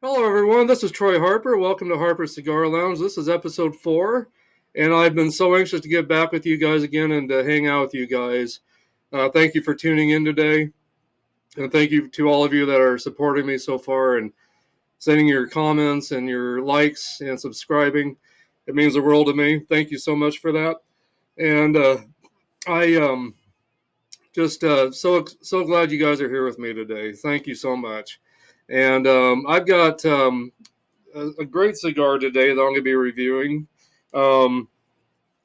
Hello, everyone. This is Troy Harper. Welcome to Harper's Cigar Lounge. This is episode 4, and I've been so anxious to get back with you guys again and to hang out with you guys. Thank you for tuning in today, and thank you to all of you that are supporting me so far and sending your comments and your likes and subscribing. It means the world to me. Thank you so much for that. And I just so glad you guys are here with me today. Thank you so much. And I've got a great cigar today that I'm going to be reviewing. Um,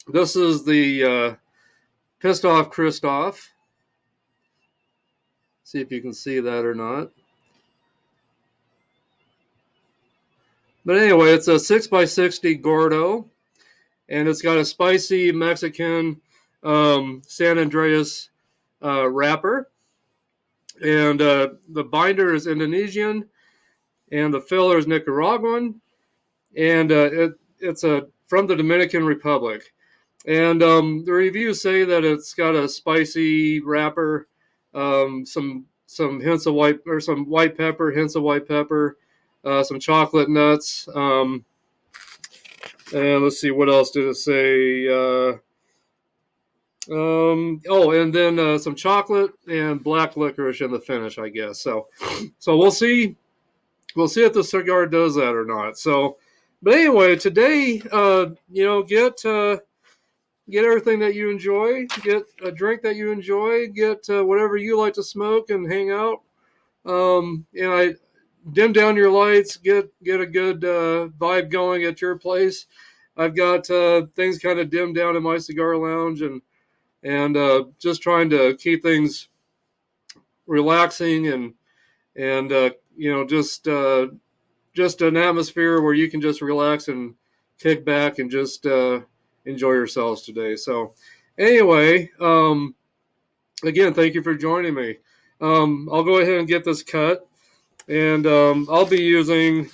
this is the Pistoff Kristoff. See if you can see that or not. But anyway, it's a 6x60 Gordo, and it's got a spicy Mexican San Andreas wrapper. And the binder is Indonesian, and the filler is Nicaraguan, and it's from the Dominican Republic. And the reviews say that it's got a spicy wrapper, some hints of some white pepper, hints of white pepper, some chocolate nuts, and let's see what else did it say. And then some chocolate and black licorice in the finish, I guess. So we'll see. We'll see if the cigar does that or not. So, but anyway, today, get everything that you enjoy, get a drink that you enjoy, get whatever you like to smoke and hang out. And I dim down your lights, get a good vibe going at your place. I've got things kind of dimmed down in my cigar lounge and just trying to keep things relaxing and just an atmosphere where you can just relax and kick back and just enjoy yourselves today. So, anyway, again, thank you for joining me. I'll go ahead and get this cut, and I'll be using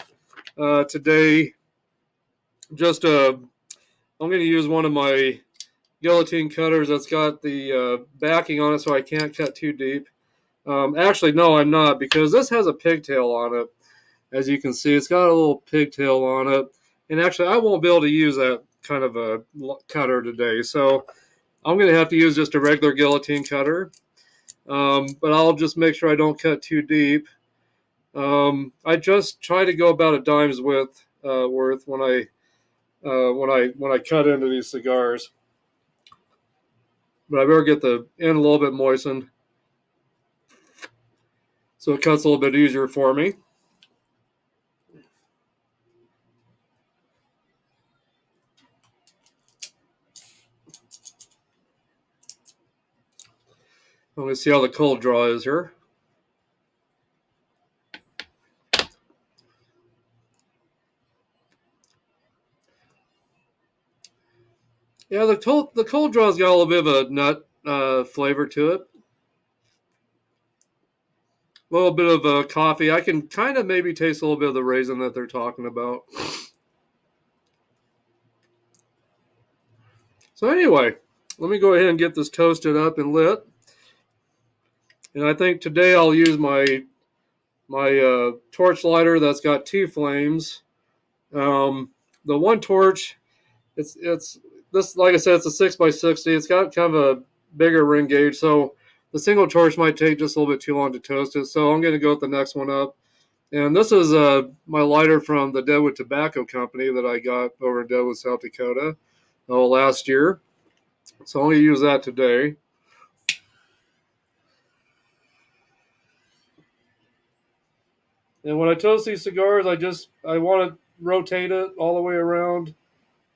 today just I'm going to use one of my guillotine cutters that's got the backing on it, so I can't cut too deep. Actually, no, I'm not, because this has a pigtail on it. As you can see, it's got a little pigtail on it. And actually, I won't be able to use that kind of a cutter today. So I'm going to have to use just a regular guillotine cutter. But I'll just make sure I don't cut too deep. I just try to go about a dime's worth when I cut into these cigars. But I better get the end a little bit moistened so it cuts a little bit easier for me. Let me see how the cold draw is here. Yeah, the cold draw's got a little bit of a nut flavor to it. A little bit of coffee. I can kind of maybe taste a little bit of the raisin that they're talking about. So anyway, let me go ahead and get this toasted up and lit. And I think today I'll use my torch lighter that's got 2 flames. The one torch, it's this, like I said, it's a 6x60. It's got kind of a bigger ring gauge, so the single torch might take just a little bit too long to toast it. So I'm going to go with the next one up. And this is my lighter from the Deadwood Tobacco Company that I got over in Deadwood, South Dakota last year. So I'm going to use that today. And when I toast these cigars, I want to rotate it all the way around.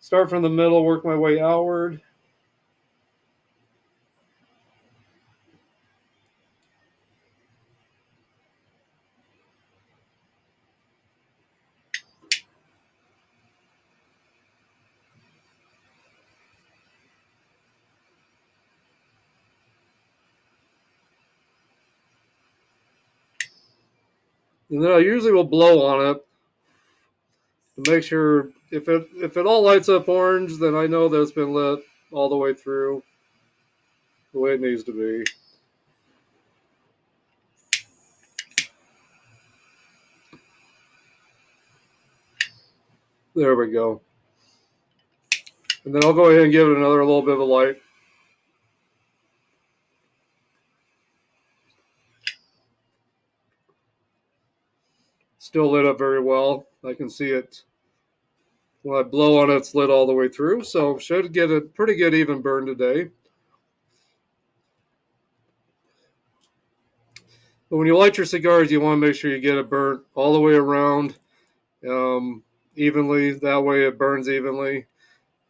Start from the middle, work my way outward. And then I usually will blow on it to make sure if it all lights up orange, then I know that it's been lit all the way through the way it needs to be. There we go. And then I'll go ahead and give it another little bit of a light. Still lit up very well. I can see it when I blow on it, it's lit all the way through. So should get a pretty good even burn today. But when you light your cigars, you want to make sure you get it burnt all the way around evenly. That way it burns evenly.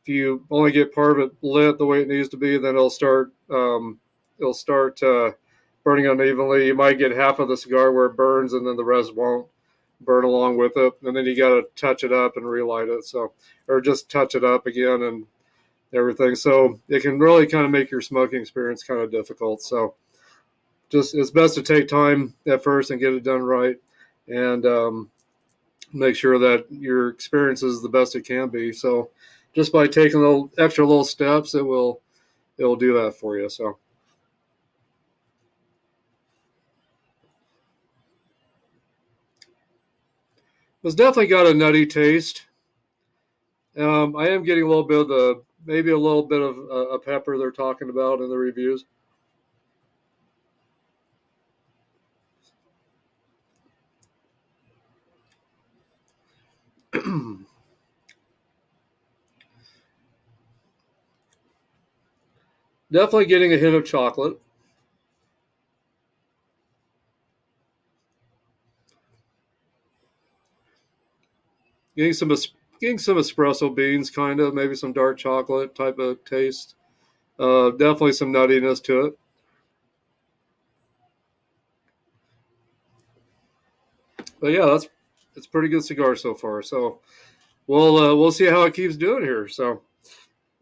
If you only get part of it lit the way it needs to be, then it'll start burning unevenly. You might get half of the cigar where it burns, and then the rest won't burn along with it. And then you got to touch it up and relight it. So, or just touch it up again and everything. So it can really kind of make your smoking experience kind of difficult. So just it's best to take time at first and get it done right, and make sure that your experience is the best it can be. So just by taking little steps, it'll do that for you. So it's definitely got a nutty taste. I am getting a little bit of maybe a little bit of a pepper they're talking about in the reviews. Definitely getting a hint of chocolate. Getting some getting some espresso beans, kind of maybe some dark chocolate type of taste. Definitely some nuttiness to it. But yeah, it's a pretty good cigar so far. So we'll see how it keeps doing here. So,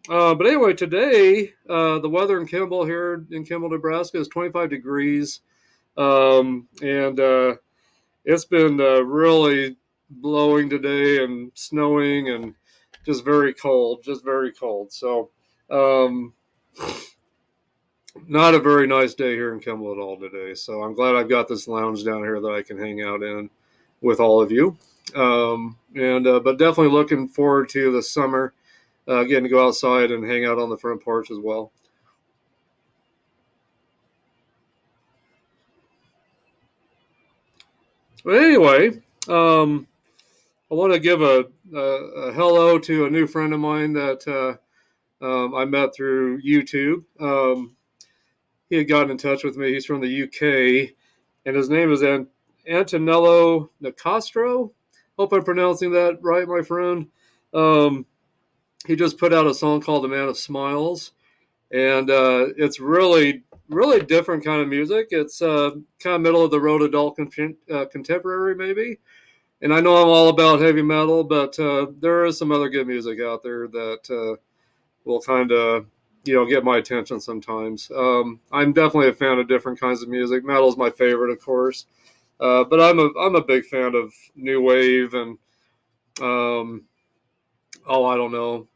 but anyway, today the weather in Kimball here in Kimball, Nebraska is 25 degrees, and it's been really blowing today and snowing and just very cold. So, um, not a very nice day here in Kimball at all today. So I'm glad I've got this lounge down here that I can hang out in with all of you. And but definitely looking forward to the summer, getting to go outside and hang out on the front porch as well. But anyway, I want to give a hello to a new friend of mine that I met through YouTube. He had gotten in touch with me. He's from the UK, and his name is Antonello Nicastro. Hope I'm pronouncing that right, my friend. Um, he just put out a song called "The Man of Smiles," and it's really different kind of music. It's kind of middle of the road adult contemporary, maybe. And I know I'm all about heavy metal, but there is some other good music out there that will kind of get my attention sometimes. I'm definitely a fan of different kinds of music. Metal is my favorite, of course, but I'm a big fan of new wave and um, I don't know,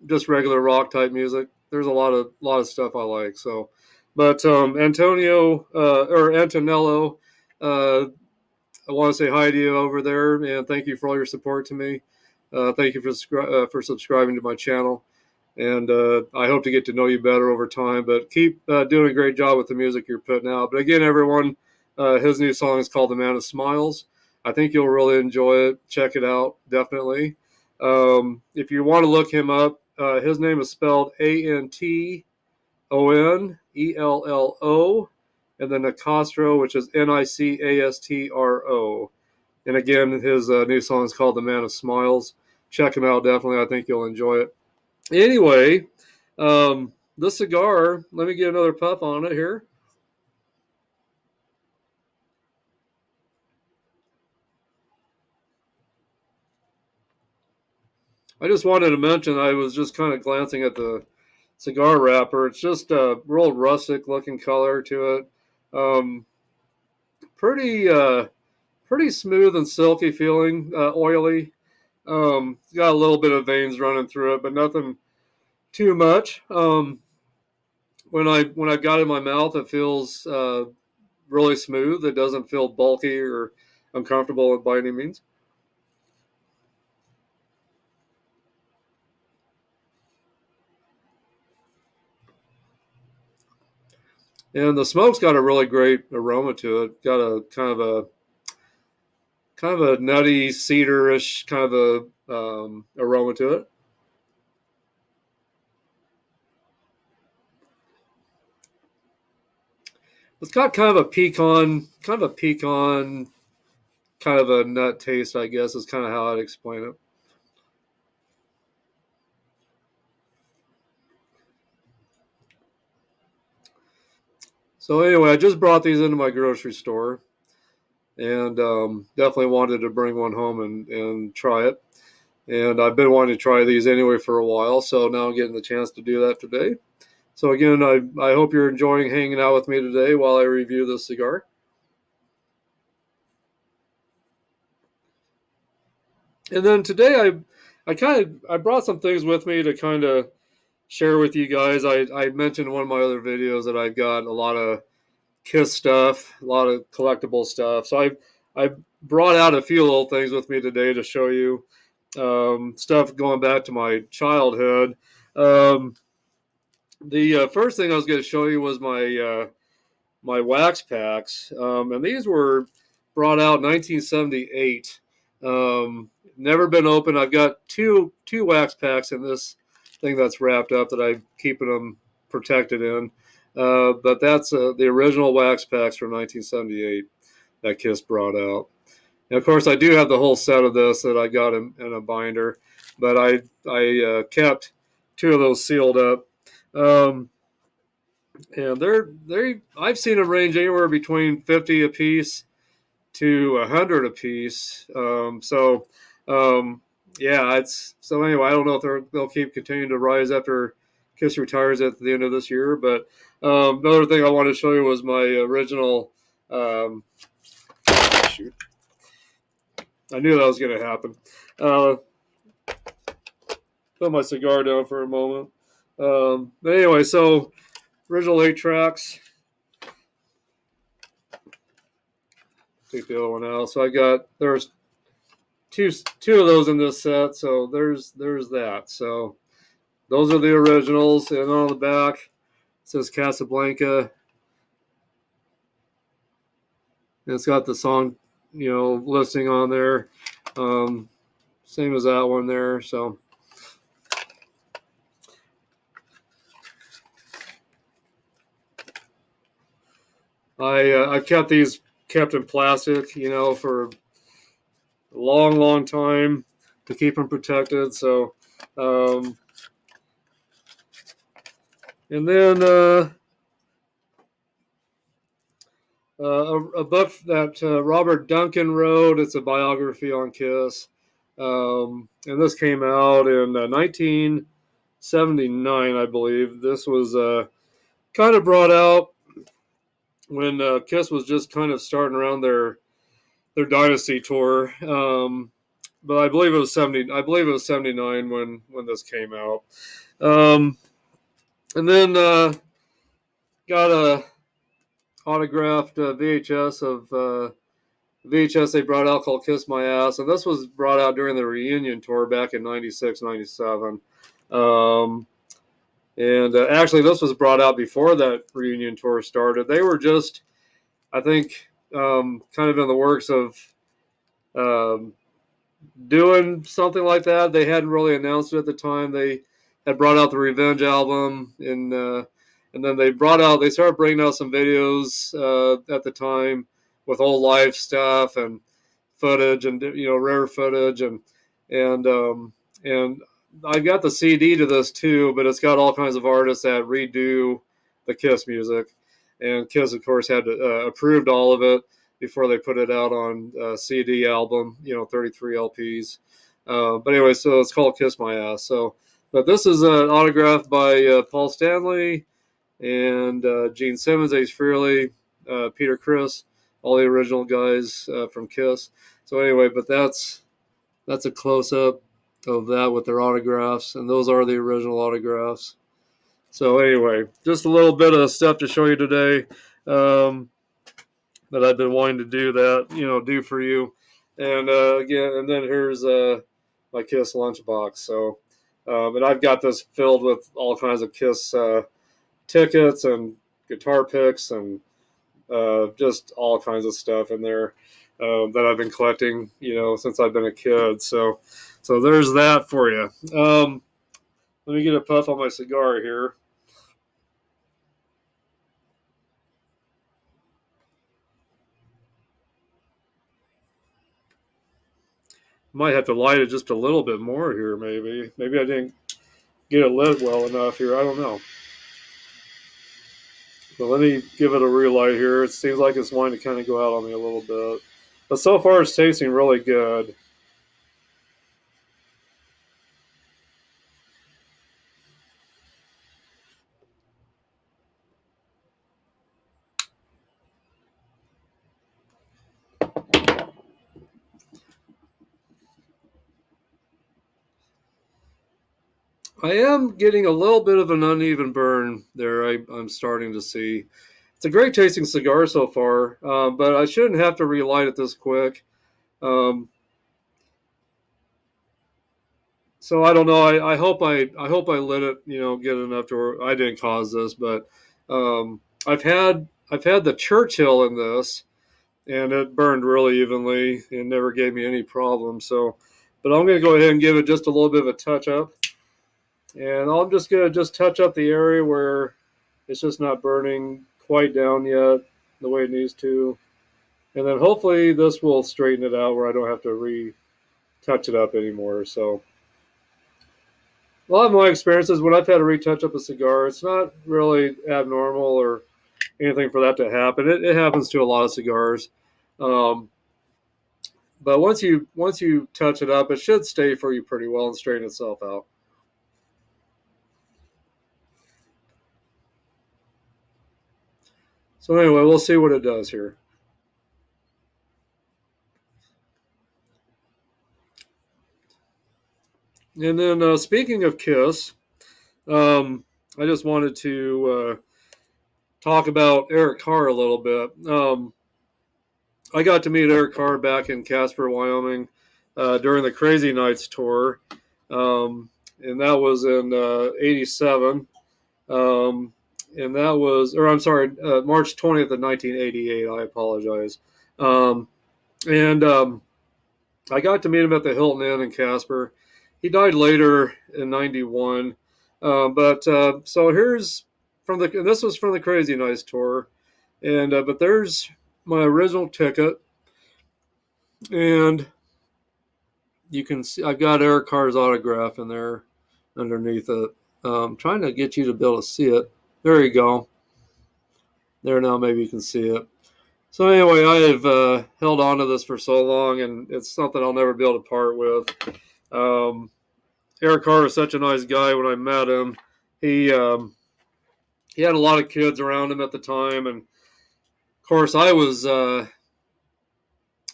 just regular rock type music. There's a lot of stuff I like. So, but Antonello, uh, I want to say hi to you over there, and thank you for all your support to me. Thank you for subscribing to my channel, and I hope to get to know you better over time. But keep doing a great job with the music you're putting out. But again, everyone, his new song is called "The Man of Smiles." I think you'll really enjoy it. Check it out, definitely. If you want to look him up, his name is spelled Antonello, and then Nicastro, which is Nicastro. And again, his new song is called "The Man of Smiles." Check him out, definitely. I think you'll enjoy it. Anyway, the cigar. Let me get another puff on it here. I just wanted to mention I was just kind of glancing at the cigar wrapper. It's just a real rustic looking color to it. Um, pretty pretty smooth and silky feeling, oily. It's got a little bit of veins running through it, but nothing too much. When I got it in my mouth, it feels really smooth. It doesn't feel bulky or uncomfortable by any means. And the smoke's got a really great aroma to it. Got a kind of a nutty cedarish kind of a aroma to it. It's got kind of a nut taste, I guess, is kind of how I'd explain it. So anyway, I just brought these into my grocery store, and definitely wanted to bring one home and try it. And I've been wanting to try these anyway for a while, so now I'm getting the chance to do that today. So again, I hope you're enjoying hanging out with me today while I review this cigar. And then today I brought some things with me to kind of share with you guys. I mentioned in one of my other videos that I've got a lot of Kiss stuff, a lot of collectible stuff. So I brought out a few little things with me today to show you stuff going back to my childhood. Um, the first thing I was going to show you was my wax packs, and these were brought out in 1978. Never been opened. I've got two wax packs in this thing that's wrapped up that I'm keeping them protected in. But that's the original wax packs from 1978 that Kiss brought out. And of course, I do have the whole set of this that I got in a binder, but I kept two of those sealed up. Um, and I've seen them range anywhere between 50 a piece to 100 a piece. Um, yeah, it's so anyway. I don't know if they'll keep continuing to rise after Kiss retires at the end of this year. But another thing I wanted to show you was my original. Shoot, I knew that was going to happen. Uh, Put my cigar down for a moment. But anyway, so original 8 tracks. Take the other one out. So there's two of those in this set. So there's that. So those are the originals, and on the back it says Casablanca. And it's got the song, listing on there. Same as that one there. So I've kept these kept in plastic, for a long time to keep them protected. So, and then a book that Robert Duncan wrote. It's a biography on Kiss, and this came out in 1979, I believe. This was kind of brought out when Kiss was just kind of starting around their Dynasty tour. But I believe it was 70. I believe it was 79 when this came out. And then got a autographed VHS of VHS they brought out called Kiss My Ass. And this was brought out during the reunion tour back in 96, 97. And actually, this was brought out before that reunion tour started. They were just, I think, kind of in the works of um, doing something like that. They hadn't really announced it at the time. They had brought out the Revenge album, and then they started bringing out some videos at the time with old live stuff and footage and rare footage and I've got the CD to this too, but it's got all kinds of artists that redo the Kiss music, and Kiss of course had approved all of it before they put it out on CD album, 33 LPs. But anyway, so it's called Kiss My Ass. So, but this is an autograph by Paul Stanley and Gene Simmons, Ace Frehley, Peter Criss, all the original guys from Kiss. So anyway, but that's a close up of that with their autographs, and those are the original autographs. So anyway, just a little bit of stuff to show you today. That I've been wanting to do for you. And again, and then here's my Kiss lunchbox. So, and I've got this filled with all kinds of Kiss tickets and guitar picks and just all kinds of stuff in there that I've been collecting, since I've been a kid. So there's that for you. Let me get a puff on my cigar here. Might have to light it just a little bit more here, maybe. Maybe I didn't get it lit well enough here. I don't know. But let me give it a relight here. It seems like it's wanting to kind of go out on me a little bit. But so far it's tasting really good. I am getting a little bit of an uneven burn there. I'm starting to see. It's a great tasting cigar so far, but I shouldn't have to relight it this quick. Um, so I don't know. I hope I lit it, good enough to where I didn't cause this. But I've had the Churchill in this, and it burned really evenly and never gave me any problems. So, but I'm going to go ahead and give it just a little bit of a touch up. And I'm just going to just touch up the area where it's just not burning quite down yet the way it needs to. And then hopefully this will straighten it out where I don't have to retouch it up anymore. So a lot of my experiences when I've had to retouch up a cigar, it's not really abnormal or anything for that to happen. It happens to a lot of cigars. Um, but once you touch it up, it should stay for you pretty well and straighten itself out. So anyway, we'll see what it does here. And then speaking of Kiss, I just wanted to talk about Eric Carr a little bit. I got to meet Eric Carr back in Casper, Wyoming, during the Crazy Nights tour, and that was in '87. And that was, or I'm sorry, March 20th of 1988. I apologize. Um, and I got to meet him at the Hilton Inn in Casper. He died later in '91. But so here's and this was from the Crazy Nights tour. And but there's my original ticket, and you can see I've got Eric Carr's autograph in there underneath it. Trying to get you to be able to see it. There you go. There now, maybe you can see it. So anyway, I have held on to this for so long, and it's something I'll never be able to part with. Um, Eric Carr was such a nice guy when I met him. He had a lot of kids around him at the time, and of course I was.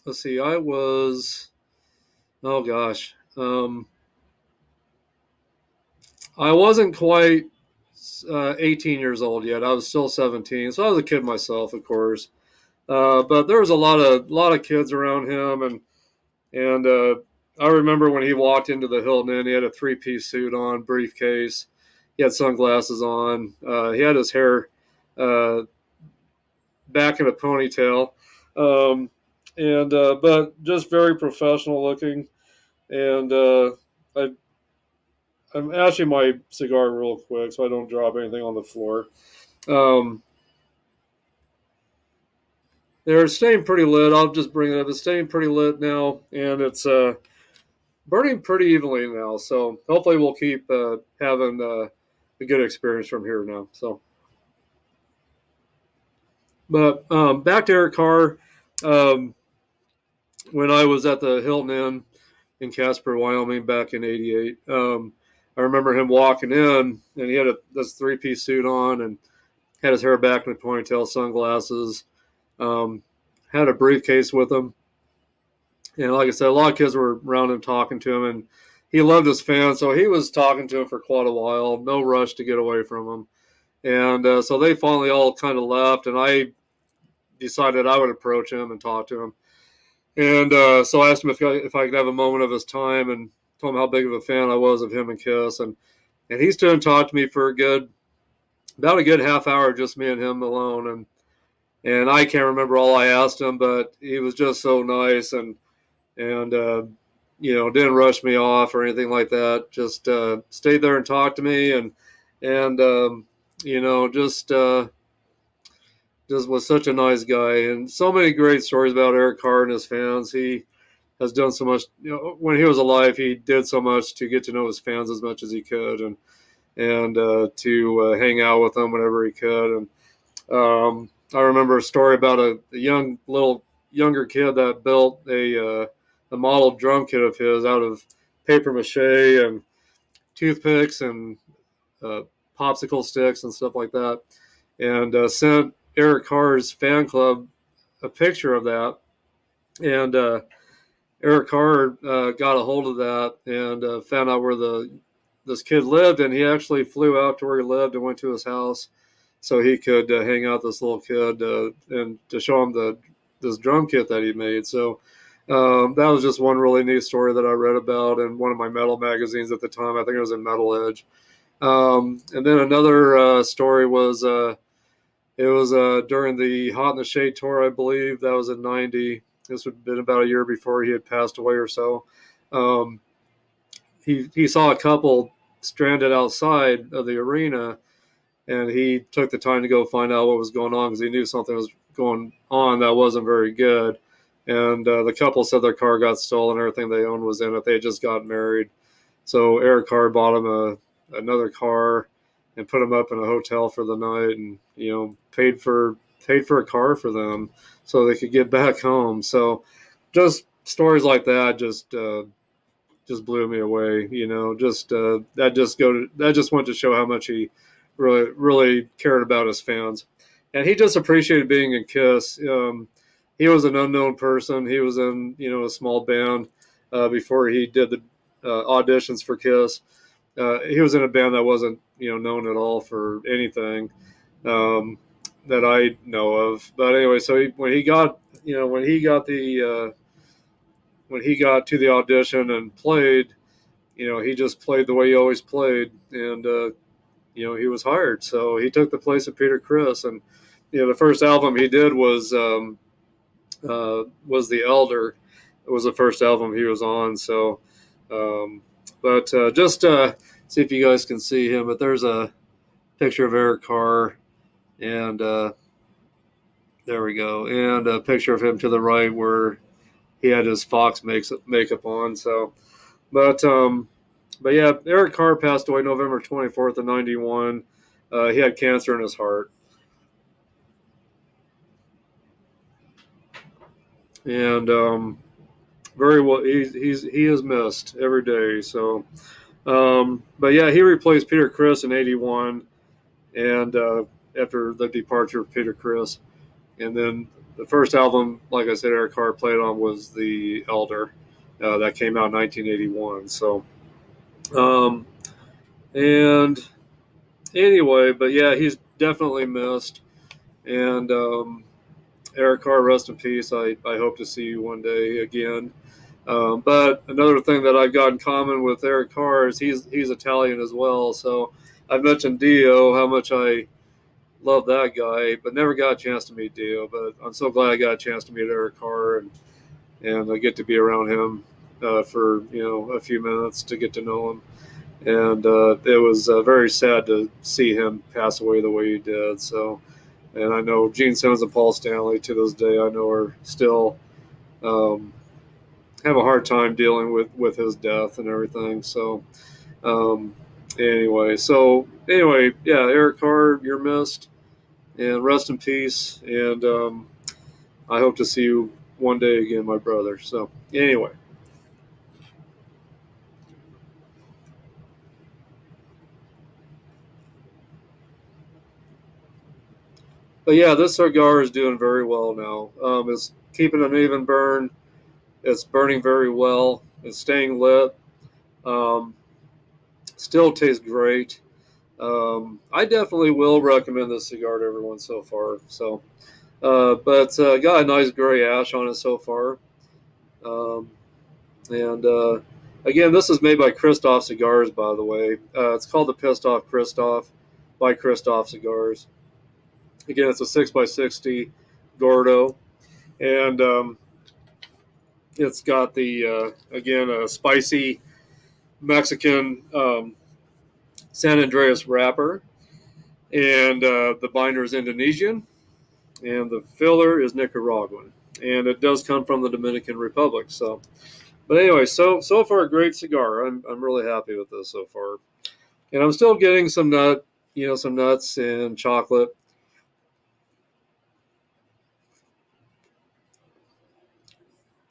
Let's see, I was. Oh gosh, I wasn't quite 18 years old yet. I was still 17, so I was a kid myself, of course. But there was a lot of kids around him, and I remember when he walked into the Hilton Inn, he had a three-piece suit on, briefcase, he had sunglasses on, he had his hair uh, back in a ponytail, um, and but just very professional looking. And I, I'm ashing my cigar real quick so I don't drop anything on the floor. Um, they're staying pretty lit. I'll just bring it up. It's staying pretty lit now, and it's burning pretty evenly now. So hopefully we'll keep having a good experience from here now. So, but back to Eric Carr. Um, when I was at the Hilton Inn in Casper, Wyoming, back in '88, I remember him walking in, and he had this three-piece suit on, and had his hair back in a ponytail, sunglasses, um, had a briefcase with him. And like I said, a lot of kids were around him talking to him, and he loved his fans, so he was talking to him for quite a while. No rush to get away from him. And so they finally all kind of left, and I decided I would approach him and talk to him. And so I asked him if I could have a moment of his time, and told him how big of a fan I was of him and Kiss. And he stood and talked to me for a good about a good half hour, just me and him alone, and I can't remember all I asked him, but he was just so nice, and didn't rush me off or anything like that. Just stayed there and talked to me, and you know just was such a nice guy, and so many great stories about Eric Carr and his fans. He has done so much. When he was alive, he did so much to get to know his fans as much as he could, and to hang out with them whenever he could. And I remember a story about a younger kid that built a model drum kit of his out of paper mache and toothpicks and uh, popsicle sticks and stuff like that, and sent Eric Carr's fan club a picture of that. And Eric Carr got a hold of that and found out where this kid lived, and he actually flew out to where he lived and went to his house so he could hang out with this little kid and to show him this drum kit that he made. So that was just one really neat story that I read about in one of my metal magazines at the time. I think it was in Metal Edge. And then another story was it was during the Hot in the Shade tour, I believe. That was in '90. This would have been about a year before he had passed away or so. Um, he saw a couple stranded outside of the arena, and he took the time to go find out what was going on because he knew something was going on that wasn't very good. And the couple said their car got stolen, everything they owned was in it. They had just got married, so Eric Carr bought him another car and put him up in a hotel for the night, and paid for a car for them so they could get back home. So just stories like that just blew me away. Just that just went to show how much he really cared about his fans, and he just appreciated being in Kiss. He was an unknown person. He was in a small band before he did the auditions for Kiss. He was in a band that wasn't known at all for anything um, that I know of. But anyway, so when he got when he got to the audition and played, he just played the way he always played, and he was hired. So he took the place of Peter Criss, and the first album he did was The Elder. It was the first album he was on. So, but just see if you guys can see him. But there's a picture of Eric Carr, and there we go, and a picture of him to the right where he had his Fox makeup on. So, but yeah, Eric Carr passed away November 24th of '91. He had cancer in his heart, and very well. He is missed every day. So, but yeah, he replaced Peter Criss in '81, and after the departure of Peter Criss, and then the first album, like I said, Eric Carr played on was The Elder. That came out in 1981. So, um, and anyway, but yeah, he's definitely missed. And Eric Carr, rest in peace. I hope to see you one day again. But another thing that I've got in common with Eric Carr is he's Italian as well. So I've mentioned Dio, how much I love that guy, but never got a chance to meet Dio. But I'm so glad I got a chance to meet Eric Carr, and I get to be around him for a few minutes to get to know him. And it was very sad to see him pass away the way he did. So, and I know Gene Simmons and Paul Stanley to this day I know are still um, have a hard time dealing with his death and everything. So um, anyway, yeah, Eric Carr, you're missed, and rest in peace. And I hope to see you one day again, my brother. So anyway. But yeah, this cigar is doing very well now. It's keeping an even burn. It's burning very well. It's staying lit. Um, Still tastes great. I definitely will recommend this cigar to everyone so far. So, but got a nice gray ash on it so far. Um, and again, this is made by Kristoff Cigars, by the way. It's called the Pistoff Kristoff by Kristoff Cigars. Again, it's a 6x60 Gordo, and it's got the again a spicy Mexican San Andreas wrapper, and the binder is Indonesian, and the filler is Nicaraguan, and it does come from the Dominican Republic. So, but anyway, so far a great cigar. I'm really happy with this so far, and I'm still getting some some nuts and chocolate.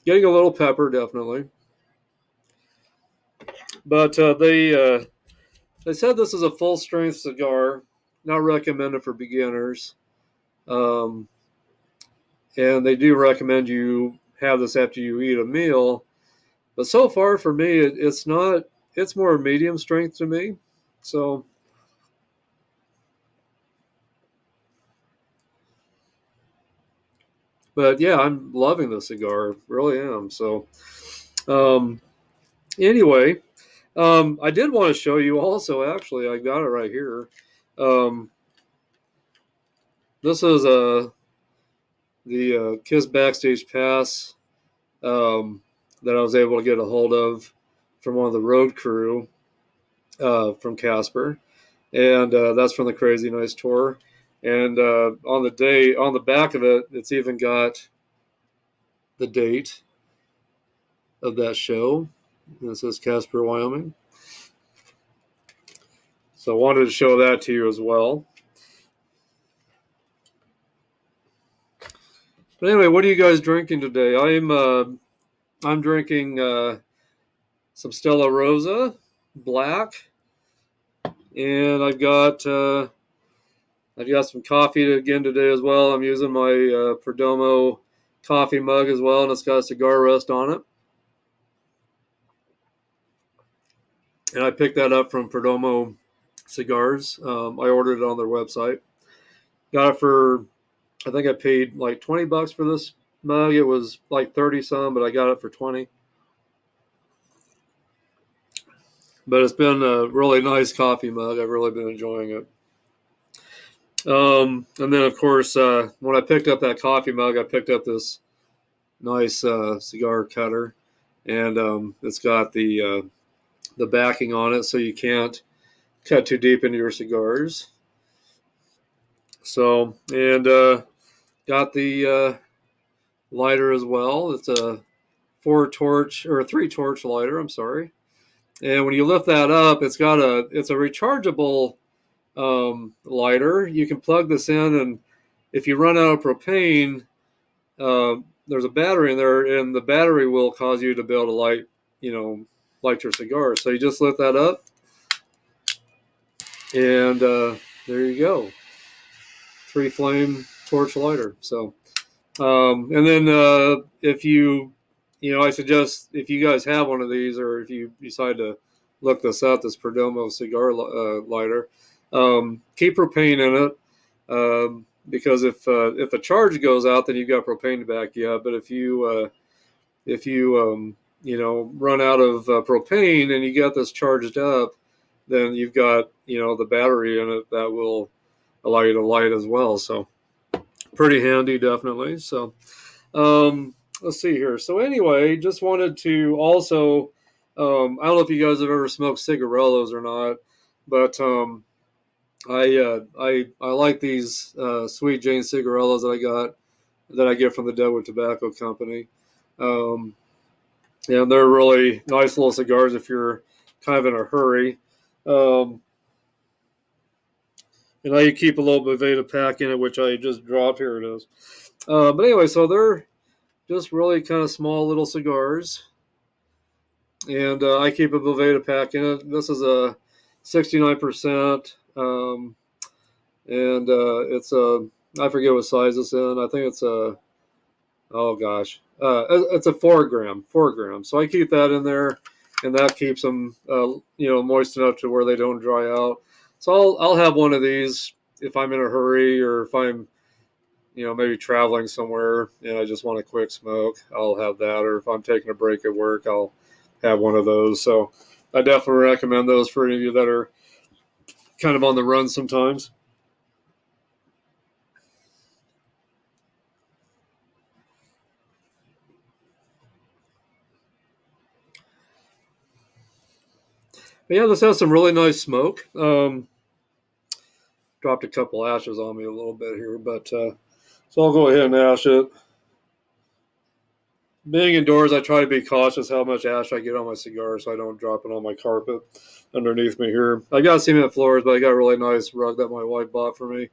Getting a little pepper, definitely. But they said this is a full strength cigar, not recommended for beginners. Um, and they do recommend you have this after you eat a meal. But so far for me, it's not. It's more medium strength to me. So, but yeah, I'm loving the cigar. Really am. So, um, anyway, I did want to show you also. Actually, I got it right here. Um, this is the Kiss Backstage Pass that I was able to get a hold of from one of the road crew from Casper, and that's from the Crazy Nice tour. And on the back of it, it's even got the date of that show. And it says Casper, Wyoming. So I wanted to show that to you as well. But anyway, what are you guys drinking today? I'm drinking some Stella Rosa Black, and I've got some coffee again today as well. I'm using my Perdomo coffee mug as well, and it's got a cigar rest on it. And I picked that up from Perdomo Cigars. I ordered it on their website. Got it for, I think I paid like $20 for this mug. It was like 30 some, but I got it for 20. But it's been a really nice coffee mug. I've really been enjoying it. And then, of course, when I picked up that coffee mug, I picked up this nice cigar cutter, and it's got the backing on it, so you can't cut too deep into your cigars. So, and got the lighter as well. It's a 3-torch lighter. I'm sorry. And when you lift that up, it's a rechargeable lighter. You can plug this in, and if you run out of propane, there's a battery in there, and the battery will cause you to be able to light your cigar. So you just lift that up, and there you go, 3-flame torch lighter. So, and then I suggest if you guys have one of these, or if you decide to look this up, this Perdomo cigar lighter, keep propane in it. Because if the charge goes out, then you've got propane to back you up. But if you run out of propane and you got this charged up, then you've got the battery in it that will allow you to light as well. So pretty handy, definitely. So let's see here. So anyway, just wanted to also I don't know if you guys have ever smoked cigarillos or not, but I like these Sweet Jane cigarillos that I get from the Deadwood Tobacco Company. And they're really nice little cigars if you're kind of in a hurry. And you keep a little Boveda pack in it, which I just dropped. Here it is. But anyway, so they're just really kind of small little cigars. And I keep a Boveda pack in it. This is a 69%. And it's I forget what size it's in. I think it's it's a 4 gram. So I keep that in there, and that keeps them, moist enough to where they don't dry out. So I'll have one of these if I'm in a hurry, or if I'm, maybe traveling somewhere and I just want a quick smoke. I'll have that, or if I'm taking a break at work, I'll have one of those. So I definitely recommend those for any of you that are kind of on the run sometimes. But yeah, this has some really nice smoke. Dropped a couple ashes on me a little bit here, but so I'll go ahead and ash it. Being indoors, I try to be cautious how much ash I get on my cigar so I don't drop it on my carpet underneath me here. I got cement floors, but I got a really nice rug that my wife bought for me,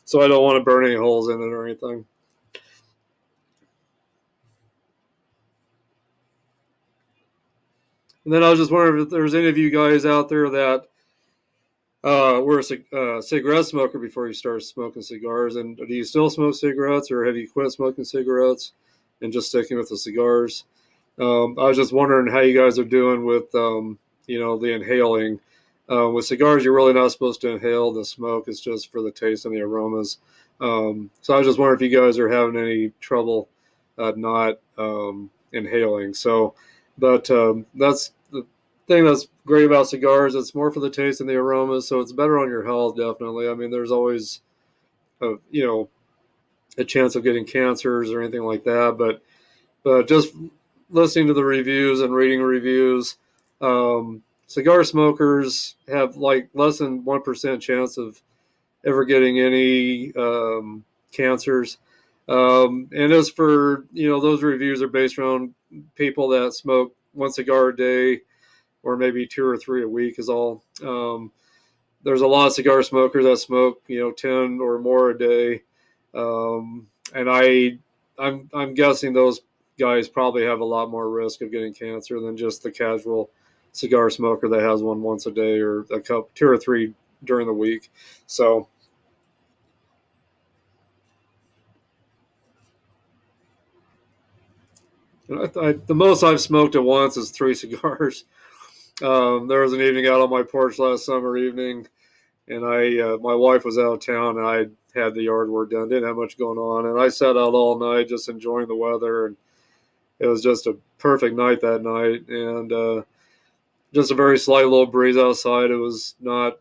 so I don't want to burn any holes in it or anything. And then I was just wondering if there's any of you guys out there that were a cigarette smoker before you started smoking cigars, and do you still smoke cigarettes, or have you quit smoking cigarettes and just sticking with the cigars? I was just wondering how you guys are doing with, the inhaling. With cigars, you're really not supposed to inhale the smoke. It's just for the taste and the aromas. So I was just wondering if you guys are having any trouble not inhaling. So, but that's the thing that's great about cigars. It's more for the taste and the aromas, so it's better on your health, definitely. I mean, there's always, a, you know, a chance of getting cancers or anything like that, but just listening to the reviews and reading reviews, cigar smokers have like less than 1% chance of ever getting any cancers. And as for, those reviews are based around people that smoke one cigar a day or maybe two or three a week is all. There's a lot of cigar smokers that smoke, 10 or more a day. And I'm guessing those guys probably have a lot more risk of getting cancer than just the casual cigar smoker that has one once a day or a cup, two or three during the week. So the most I've smoked at once is three cigars. There was an evening out on my porch last summer evening, and my wife was out of town, and I had the yard work done. Didn't have much going on, and I sat out all night just enjoying the weather, and it was just a perfect night that night, and just a very slight little breeze outside. It was not,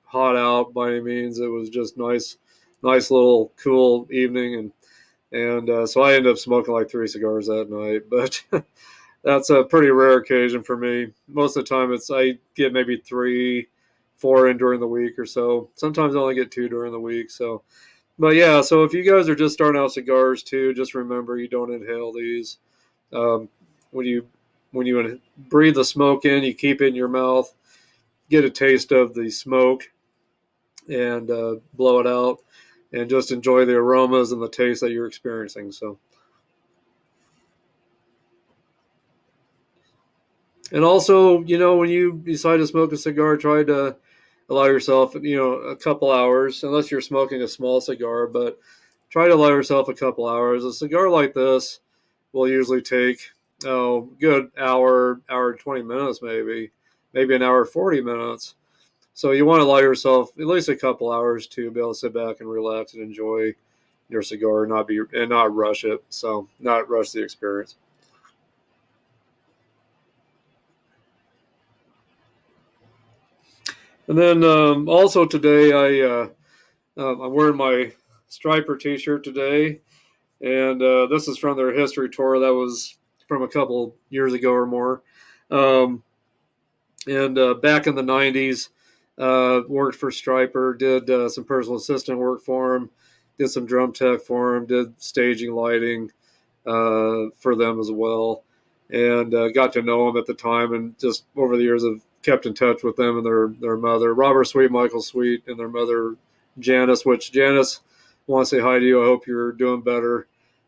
hot out by any means. It was just nice little cool evening, and so I ended up smoking like three cigars that night, but. That's a pretty rare occasion for me. Most of the time, I get maybe three, four in during the week or so. Sometimes I only get two during the week. So, but yeah. So if you guys are just starting out cigars too, just remember you don't inhale these. Um, when you breathe the smoke in, you keep it in your mouth, get a taste of the smoke, and blow it out, and just enjoy the aromas and the taste that you're experiencing. So. And also, when you decide to smoke a cigar, try to allow yourself, a couple hours, unless you're smoking a small cigar, but try to allow yourself a couple hours. A cigar like this will usually take, good hour 20 minutes, maybe an hour 40 minutes. So you want to allow yourself at least a couple hours to be able to sit back and relax and enjoy your cigar, and not rush it. So not rush the experience. And then also today, I'm wearing my STRYPER T-shirt today, and this is from their history tour that was from a couple years ago or more. Um, and back in the '90s, worked for STRYPER, did some personal assistant work for him, did some drum tech for him, did staging, lighting for them as well, and got to know him at the time, and just over the years have kept in touch with them and their mother, Robert Sweet, Michael Sweet, and their mother, Janice. Which Janice, I want to say hi to you. I hope you're doing better.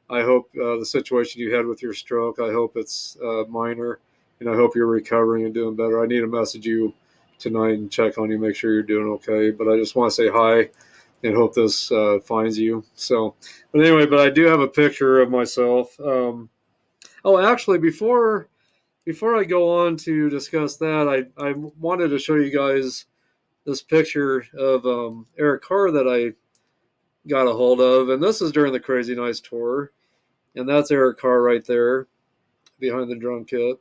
I hope the situation you had with your stroke, I hope it's minor, and I hope you're recovering and doing better. I need to message you tonight and check on you, make sure you're doing okay. But I just want to say hi and hope this finds you. So, but anyway, but I do have a picture of myself. Actually, before I go on to discuss that, I wanted to show you guys this picture of Eric Carr that I got a hold of, and this is during the Crazy Nice tour, and that's Eric Carr right there behind the drum kit,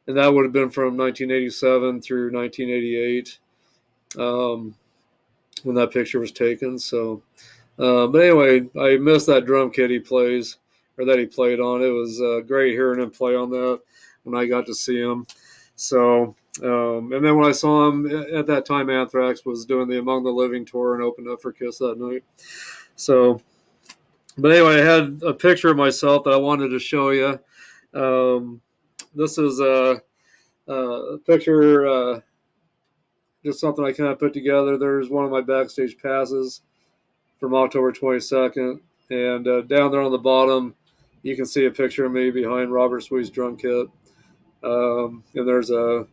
and that would have been from 1987 through 1988. um, when that picture was taken. So, but anyway, I missed that drum kit he plays or that he played on. It was great hearing him play on that when I got to see him. So, and then when I saw him at that time, Anthrax was doing the Among the Living tour and opened up for Kiss that night. So, but anyway, I had a picture of myself that I wanted to show you. This is a picture, just something I kind of put together. There's one of my backstage passes from October 22nd. And down there on the bottom, you can see a picture of me behind Robert Sweet's drum kit. And there's a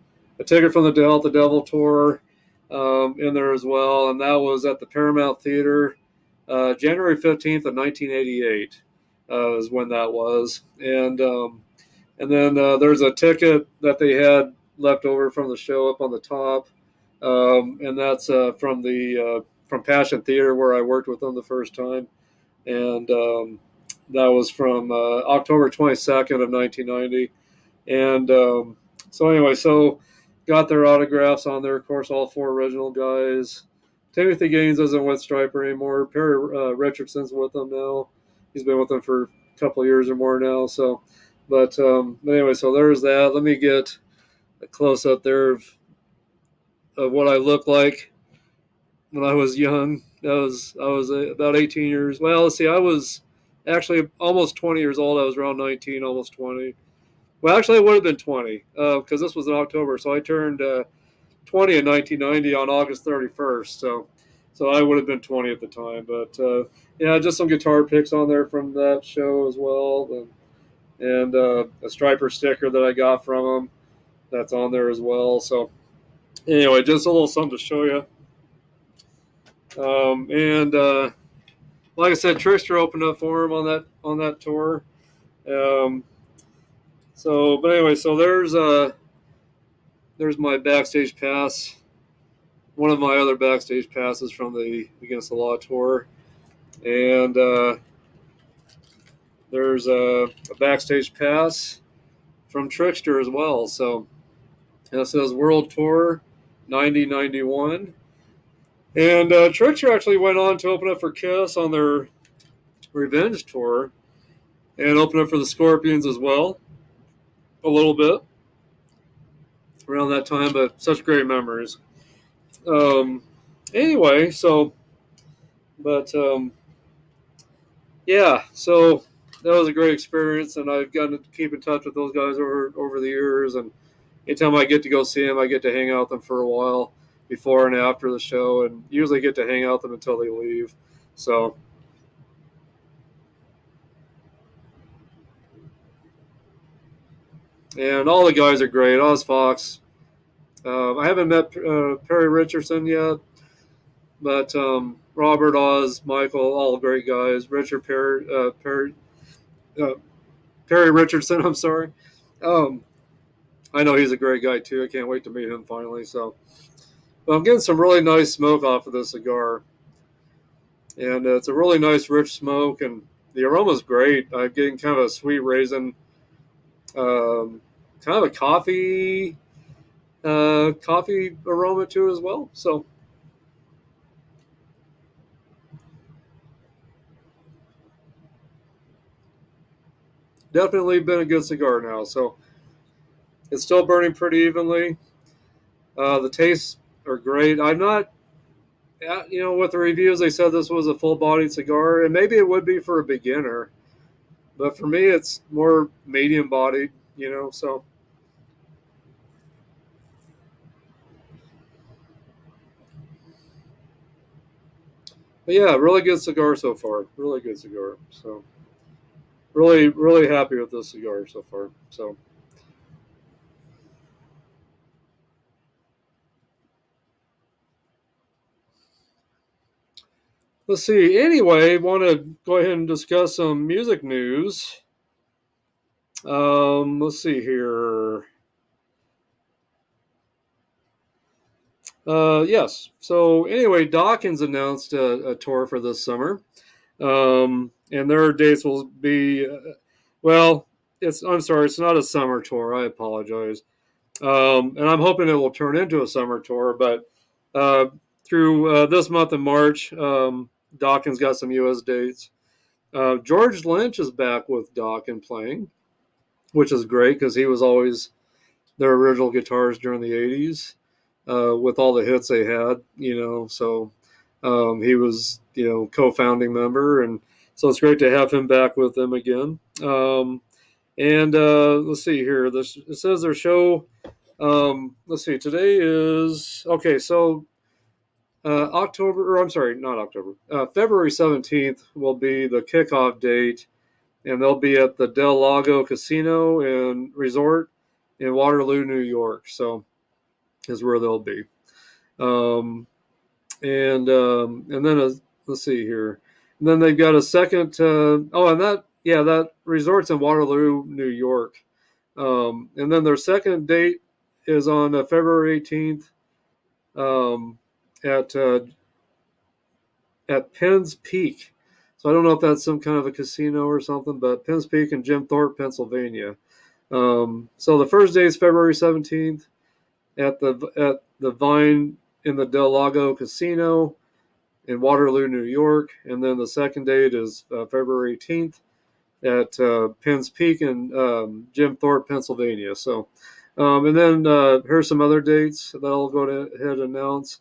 ticket from the Delta Devil tour in there as well. And that was at the Paramount Theater, January 15th of 1988 is when that was. And then there's a ticket that they had left over from the show up on the top. And that's from Passion Theater where I worked with them the first time. And that was from October 22nd of 1990. And so anyway, so got their autographs on there. Of course, all four original guys. Timothy Gaines isn't with Stryper anymore. Perry Richardson's with them now. He's been with them for a couple of years or more now. So, but anyway, so there's that. Let me get a close up there of what I looked like when I was young. I was about 18 years. Well, let's see, I was actually almost 20 years old. I was around 19, almost 20. Well, actually, I would have been 20 because this was in October. So I turned 20 in 1990 on August 31st. So I would have been 20 at the time. But yeah, just some guitar picks on there from that show as well, and a Stryper sticker that I got from them that's on there as well. So anyway, just a little something to show you. And like I said, Trickster opened up for him on that tour. Um, but anyway, so there's my backstage pass. One of my other backstage passes from the Against the Law tour, and there's a backstage pass from Trickster as well. So it says World Tour 9091. And Trickster actually went on to open up for Kiss on their Revenge tour and open up for the Scorpions as well a little bit around that time, but such great memories. Um, anyway, so, but yeah, so that was a great experience, and I've gotten to keep in touch with those guys over the years, and anytime I get to go see them, I get to hang out with them for a while before and after the show, and usually get to hang out with them until they leave. So, and all the guys are great. Oz Fox. I haven't met Perry Richardson yet, but Robert, Oz, Michael, all great guys. Uh, Perry Richardson. I'm sorry. Um, I know he's a great guy too. I can't wait to meet him finally. So, but I'm getting some really nice smoke off of this cigar, and it's a really nice, rich smoke, and the aroma's great. I'm getting kind of a sweet raisin, kind of a coffee aroma to it as well. So, definitely been a good cigar now. So, it's still burning pretty evenly. The tastes are great. I'm not, with the reviews, they said this was a full-bodied cigar, and maybe it would be for a beginner, but for me, it's more medium-bodied. So. But yeah, really good cigar so far. Really good cigar. So really, really happy with this cigar so far. So let's see. Anyway, want to go ahead and discuss some music news. Let's see here. Yes. So anyway, Dawkins announced a tour for this summer, and their dates will be. Well, I'm sorry, it's not a summer tour. I apologize. And I'm hoping it will turn into a summer tour, but uh, through this month of March, Dawkins got some U.S. dates. George Lynch is back with Dawkins playing, which is great because he was always their original guitarist during the 80s with all the hits they had, So he was, co-founding member. And so it's great to have him back with them again. And let's see here. It says their show. Let's see. Today is okay. So October, or I'm sorry, not October. February 17th will be the kickoff date, and they'll be at the Del Lago Casino and Resort in Waterloo, New York. So is where they'll be. Um, and then let's see here. And then they've got a second. And that resort's in Waterloo, New York. And then their second date is on February 18th um, at Penn's Peak. So I don't know if that's some kind of a casino or something, but Penn's Peak in Jim Thorpe, Pennsylvania. So the first day is February 17th at the Vine in the Del Lago Casino in Waterloo, New York, and then the second date is February 18th at Penn's Peak in Jim Thorpe, Pennsylvania. So, and then here's some other dates that I'll go ahead and announce.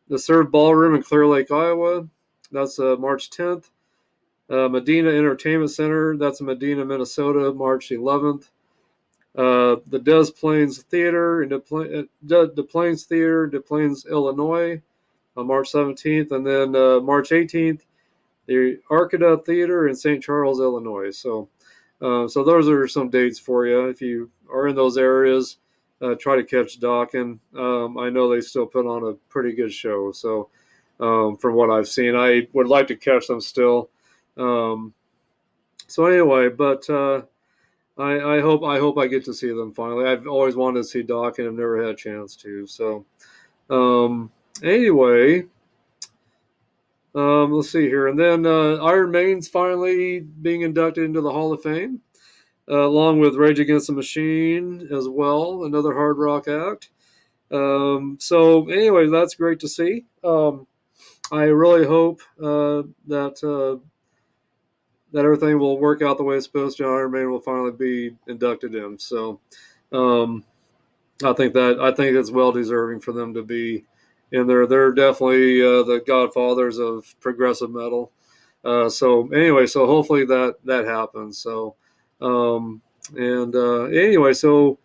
The Serve Ballroom in Clear Lake, Iowa. That's March 10th. Medina Entertainment Center. That's in Medina, Minnesota, March 11th. The Des Plaines Theater in Des Plaines Theater, Des Plaines, Illinois, on March 17th, and then March 18th, the Arcada Theater in St. Charles, Illinois. So those are some dates for you. If you are in those areas, try to catch Dawkins. I know they still put on a pretty good show. So from what I've seen, I would like to catch them still. So anyway, but I hope I get to see them finally. I've always wanted to see Dawkins. I've never had a chance to. So anyway. Let's see here. And then Iron Maiden's finally being inducted into the Hall of Fame, along with Rage Against the Machine as well, another hard rock act. So, anyway, that's great to see. I really hope that everything will work out the way it's supposed to. Iron Maiden will finally be inducted in. So, um, I think it's well deserving for them to be in there. They're definitely the godfathers of progressive metal. So anyway, so hopefully that happens. So and anyway, so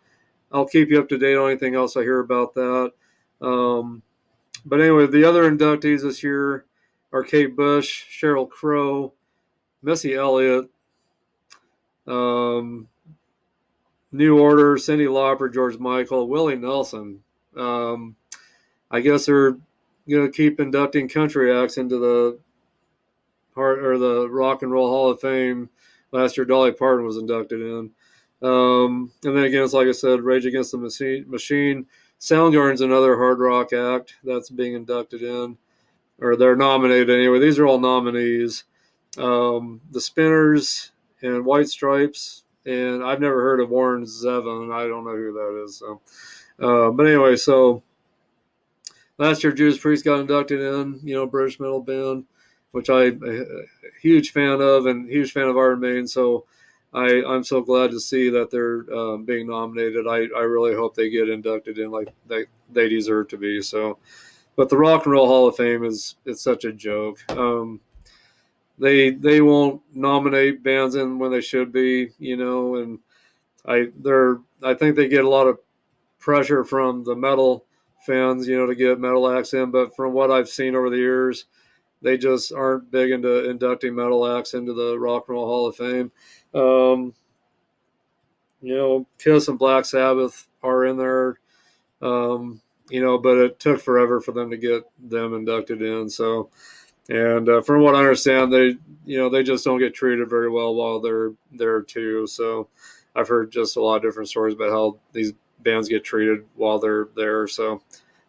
I'll keep you up to date on anything else I hear about that. But anyway, the other inductees this year are Kate Bush, Sheryl Crow, Missy Elliott, um, New Order, Cyndi Lauper, George Michael, Willie Nelson. Um, I guess they're going to keep inducting country acts into the the Rock and Roll Hall of Fame. Last year, Dolly Parton was inducted in. And then again, it's like I said, Rage Against the Machine. Soundgarden's another hard rock act that's being inducted in, or they're nominated anyway. These are all nominees. The Spinners and White Stripes, and I've never heard of Warren Zevon. I don't know who that is. So, but anyway, so last year Judas Priest got inducted in, British metal band, which I'm a huge fan of and huge fan of Iron Maiden. So I'm so glad to see that they're being nominated. I really hope they get inducted in like they deserve to be. So, but the Rock and Roll Hall of Fame it's such a joke. They won't nominate bands in when they should be, and I think they get a lot of pressure from the metal fans, to get metal acts in. But from what I've seen over the years, they just aren't big into inducting metal acts into the Rock and Roll Hall of Fame. Kiss and Black Sabbath are in there, but it took forever for them to get them inducted in. So, and from what I understand, they just don't get treated very well while they're there too. So, I've heard just a lot of different stories about how these bands get treated while they're there. So,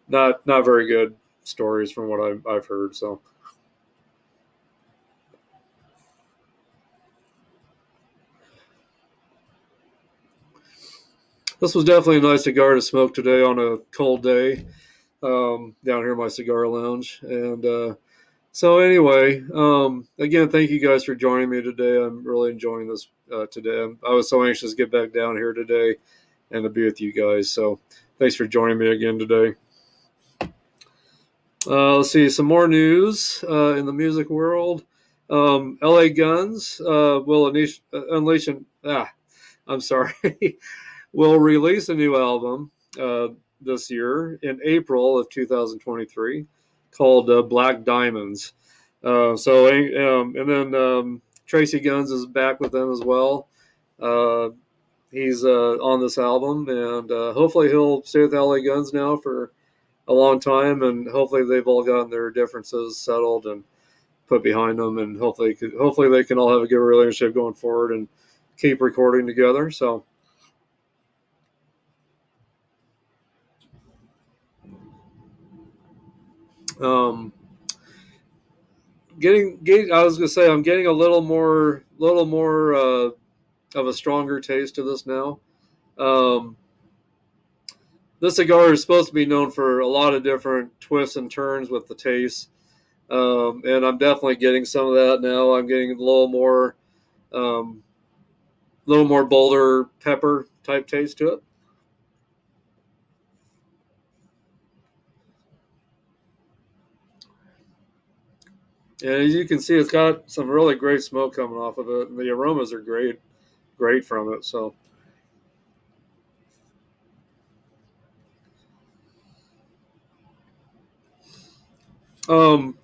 not very good stories from what I've heard. So. This was definitely a nice cigar to smoke today on a cold day. down here in my cigar lounge. And so anyway, again, thank you guys for joining me today. I'm really enjoying this today. I was so anxious to get back down here today and to be with you guys. So thanks for joining me again today. Let's see some more news in the music world. LA Guns will unleash an I'm sorry, will release a new album this year in April of 2023 called Black Diamonds. And then Tracy Guns is back with them as well. Uh, he's on this album, and hopefully he'll stay with LA Guns now for a long time, and hopefully they've all gotten their differences settled and put behind them, and hopefully they can all have a good relationship going forward and keep recording together. So um, I was gonna say I'm getting a little more of a stronger taste to this now. Um, this cigar is supposed to be known for a lot of different twists and turns with the taste, and I'm definitely getting some of that now. I'm getting um, little more bolder pepper type taste to it. And as you can see, it's got some really great smoke coming off of it, and the aromas are great from it. So, um,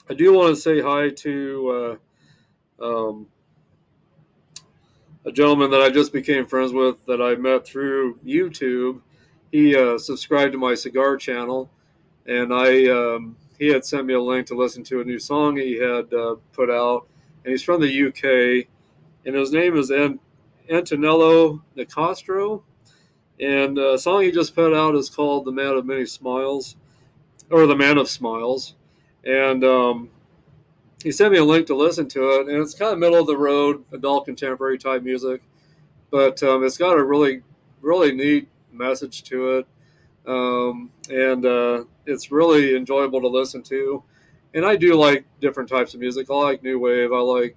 I do want to say hi to a gentleman that I just became friends with that I met through YouTube. He subscribed to my cigar channel, and he had sent me a link to listen to a new song he had put out, and he's from the UK, and his name is Antonello Nicastro. And the song he just put out is called "The Man of Many Smiles" or "The Man of Smiles," and he sent me a link to listen to it. And it's kind of middle of the road, adult contemporary type music, but it's got a really neat message to it, and it's really enjoyable to listen to. And I do like different types of music. I like new wave. I like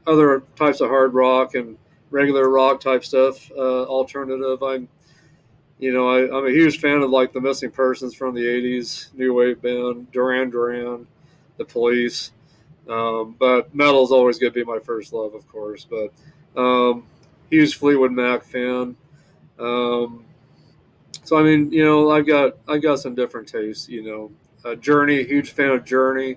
other types of hard rock and regular rock type stuff, alternative. I'm a huge fan of like the Missing Persons from the '80s, new wave band, Duran Duran, the Police. But metal's always going to be my first love, of course. But huge Fleetwood Mac fan. Um, so I mean, I've got some different tastes. Journey, huge fan of Journey.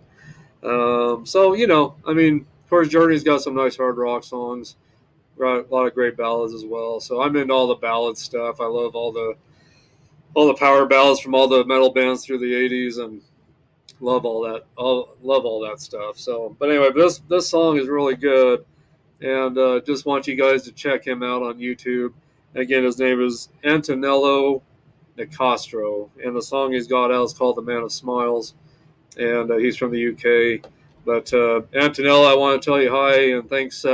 So I mean, of course, Journey's got some nice hard rock songs. Right, a lot of great ballads as well. So I'm into all the ballad stuff. I love all the power ballads from all the metal bands through the '80s, and love all that stuff. So, but anyway, this song is really good, and just want you guys to check him out on YouTube. Again, his name is Antonello Nicastro, and the song he's got out is called "The Man of Smiles," and he's from the UK. But Antonello, I want to tell you hi and thanks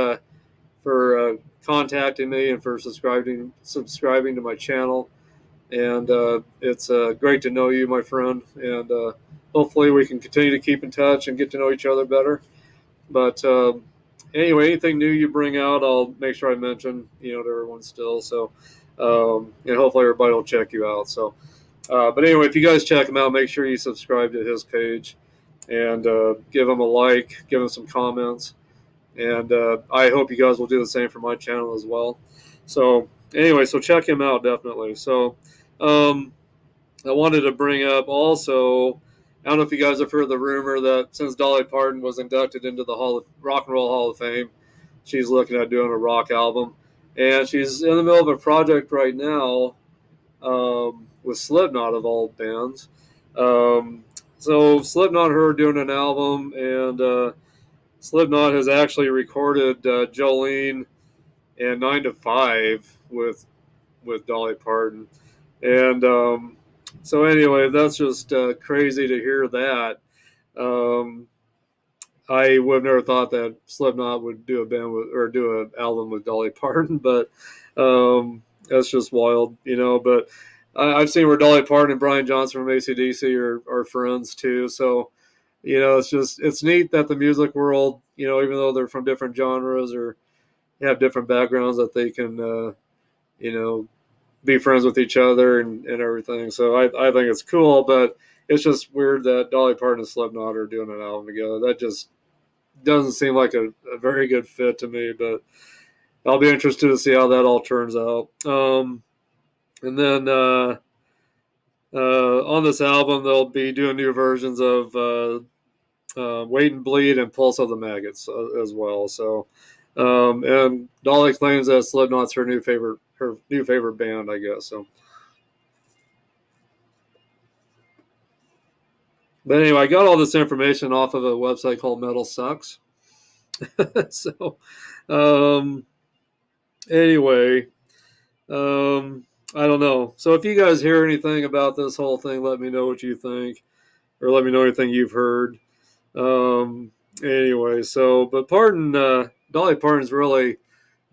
for contacting me and for subscribing to my channel. And it's great to know you, my friend. And hopefully we can continue to keep in touch and get to know each other better. But anyway, anything new you bring out, I'll make sure I mention, to everyone still. So, and hopefully everybody will check you out. So, but anyway, if you guys check him out, make sure you subscribe to his page and give him a like, give him some comments. And I hope you guys will do the same for my channel as well. So anyway, so check him out definitely. So um, I wanted to bring up also, I don't know if you guys have heard the rumor that since Dolly Parton was inducted into the Rock and Roll Hall of Fame, she's looking at doing a rock album. And she's in the middle of a project right now with Slipknot of all bands. So Slipknot, her doing an album, and Slipknot has actually recorded Jolene and 9 to 5 with Dolly Parton. And so anyway, that's just crazy to hear that. Um, I would have never thought that Slipknot would do a band with, or do an album with Dolly Parton, but that's just wild, But I've seen where Dolly Parton and Brian Johnson from AC/DC are friends too. So it's neat that the music world, even though they're from different genres or have different backgrounds, that they can you know be friends with each other and everything. So I think it's cool, but it's just weird that Dolly Parton and Slipknot are doing an album together. That just doesn't seem like a very good fit to me. But I'll be interested to see how that all turns out. And then on this album, they'll be doing new versions of Wait and Bleed and Pulse of the Maggots as well. So, and Dolly claims that Slipknot's her new favorite band, I guess. So, but anyway, I got all this information off of a website called Metal Sucks. So, um, anyway, I don't know. So if you guys hear anything about this whole thing, let me know what you think, or let me know anything you've heard. Um, anyway, but Dolly Parton's really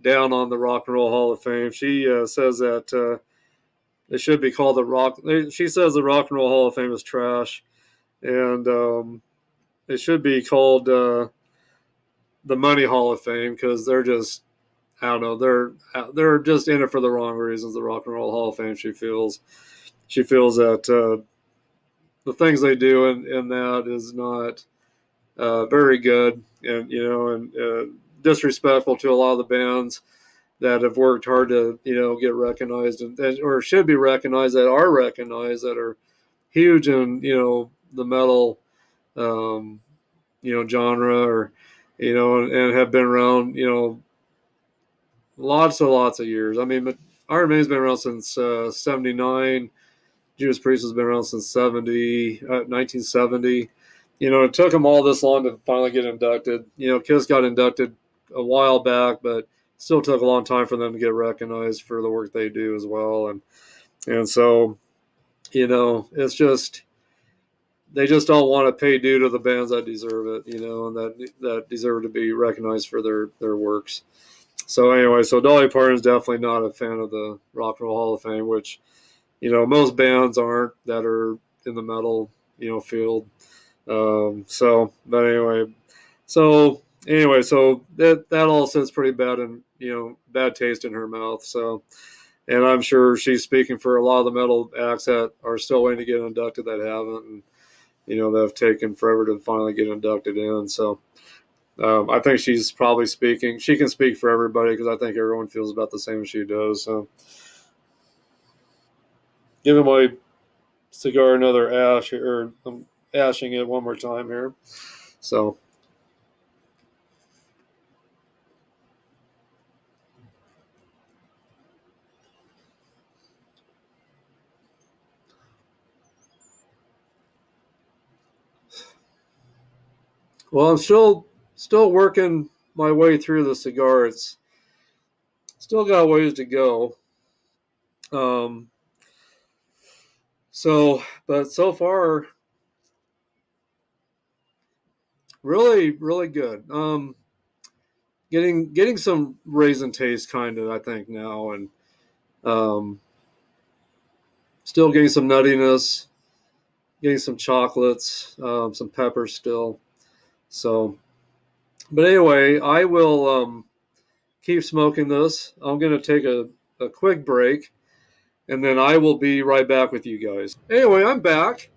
down on the Rock and Roll Hall of Fame. She says that it should be called the Rock. She says the Rock and Roll Hall of Fame is trash, and it should be called the Money Hall of Fame because they're just, I don't know, they're just in it for the wrong reasons. The Rock and Roll Hall of Fame, she feels that the things they do in that is not very good, and disrespectful to a lot of the bands that have worked hard to get recognized or should be recognized, that are recognized, that are huge in the metal genre, or and have been around lots of years. I mean, Iron Maiden's been around since '79. Judas Priest has been around since 1970. It took them all this long to finally get inducted. Kiss got inducted a while back, but still took a long time for them to get recognized for the work they do as well. And so, it's just, they just don't want to pay due to the bands that deserve it, and that deserve to be recognized for their works. So anyway, so Dolly Parton's definitely not a fan of the Rock and Roll Hall of Fame, which most bands aren't that are in the metal field. So that all sits pretty bad, and bad taste in her mouth. So, and I'm sure she's speaking for a lot of the metal acts that are still waiting to get inducted that haven't, and that have taken forever to finally get inducted in. So I think she's probably speaking. She can speak for everybody because I think everyone feels about the same as she does. So, giving my cigar another ash, or I'm ashing it one more time here. So, well, I'm still working my way through the cigar. It's still got a ways to go. Um, but so far, really, really good. Getting some raisin taste, kind of, I think now, and um, still getting some nuttiness, getting some chocolates, some peppers still. So, but anyway, I will keep smoking this. I'm going to take a quick break, and then I will be right back with you guys. Anyway, I'm back,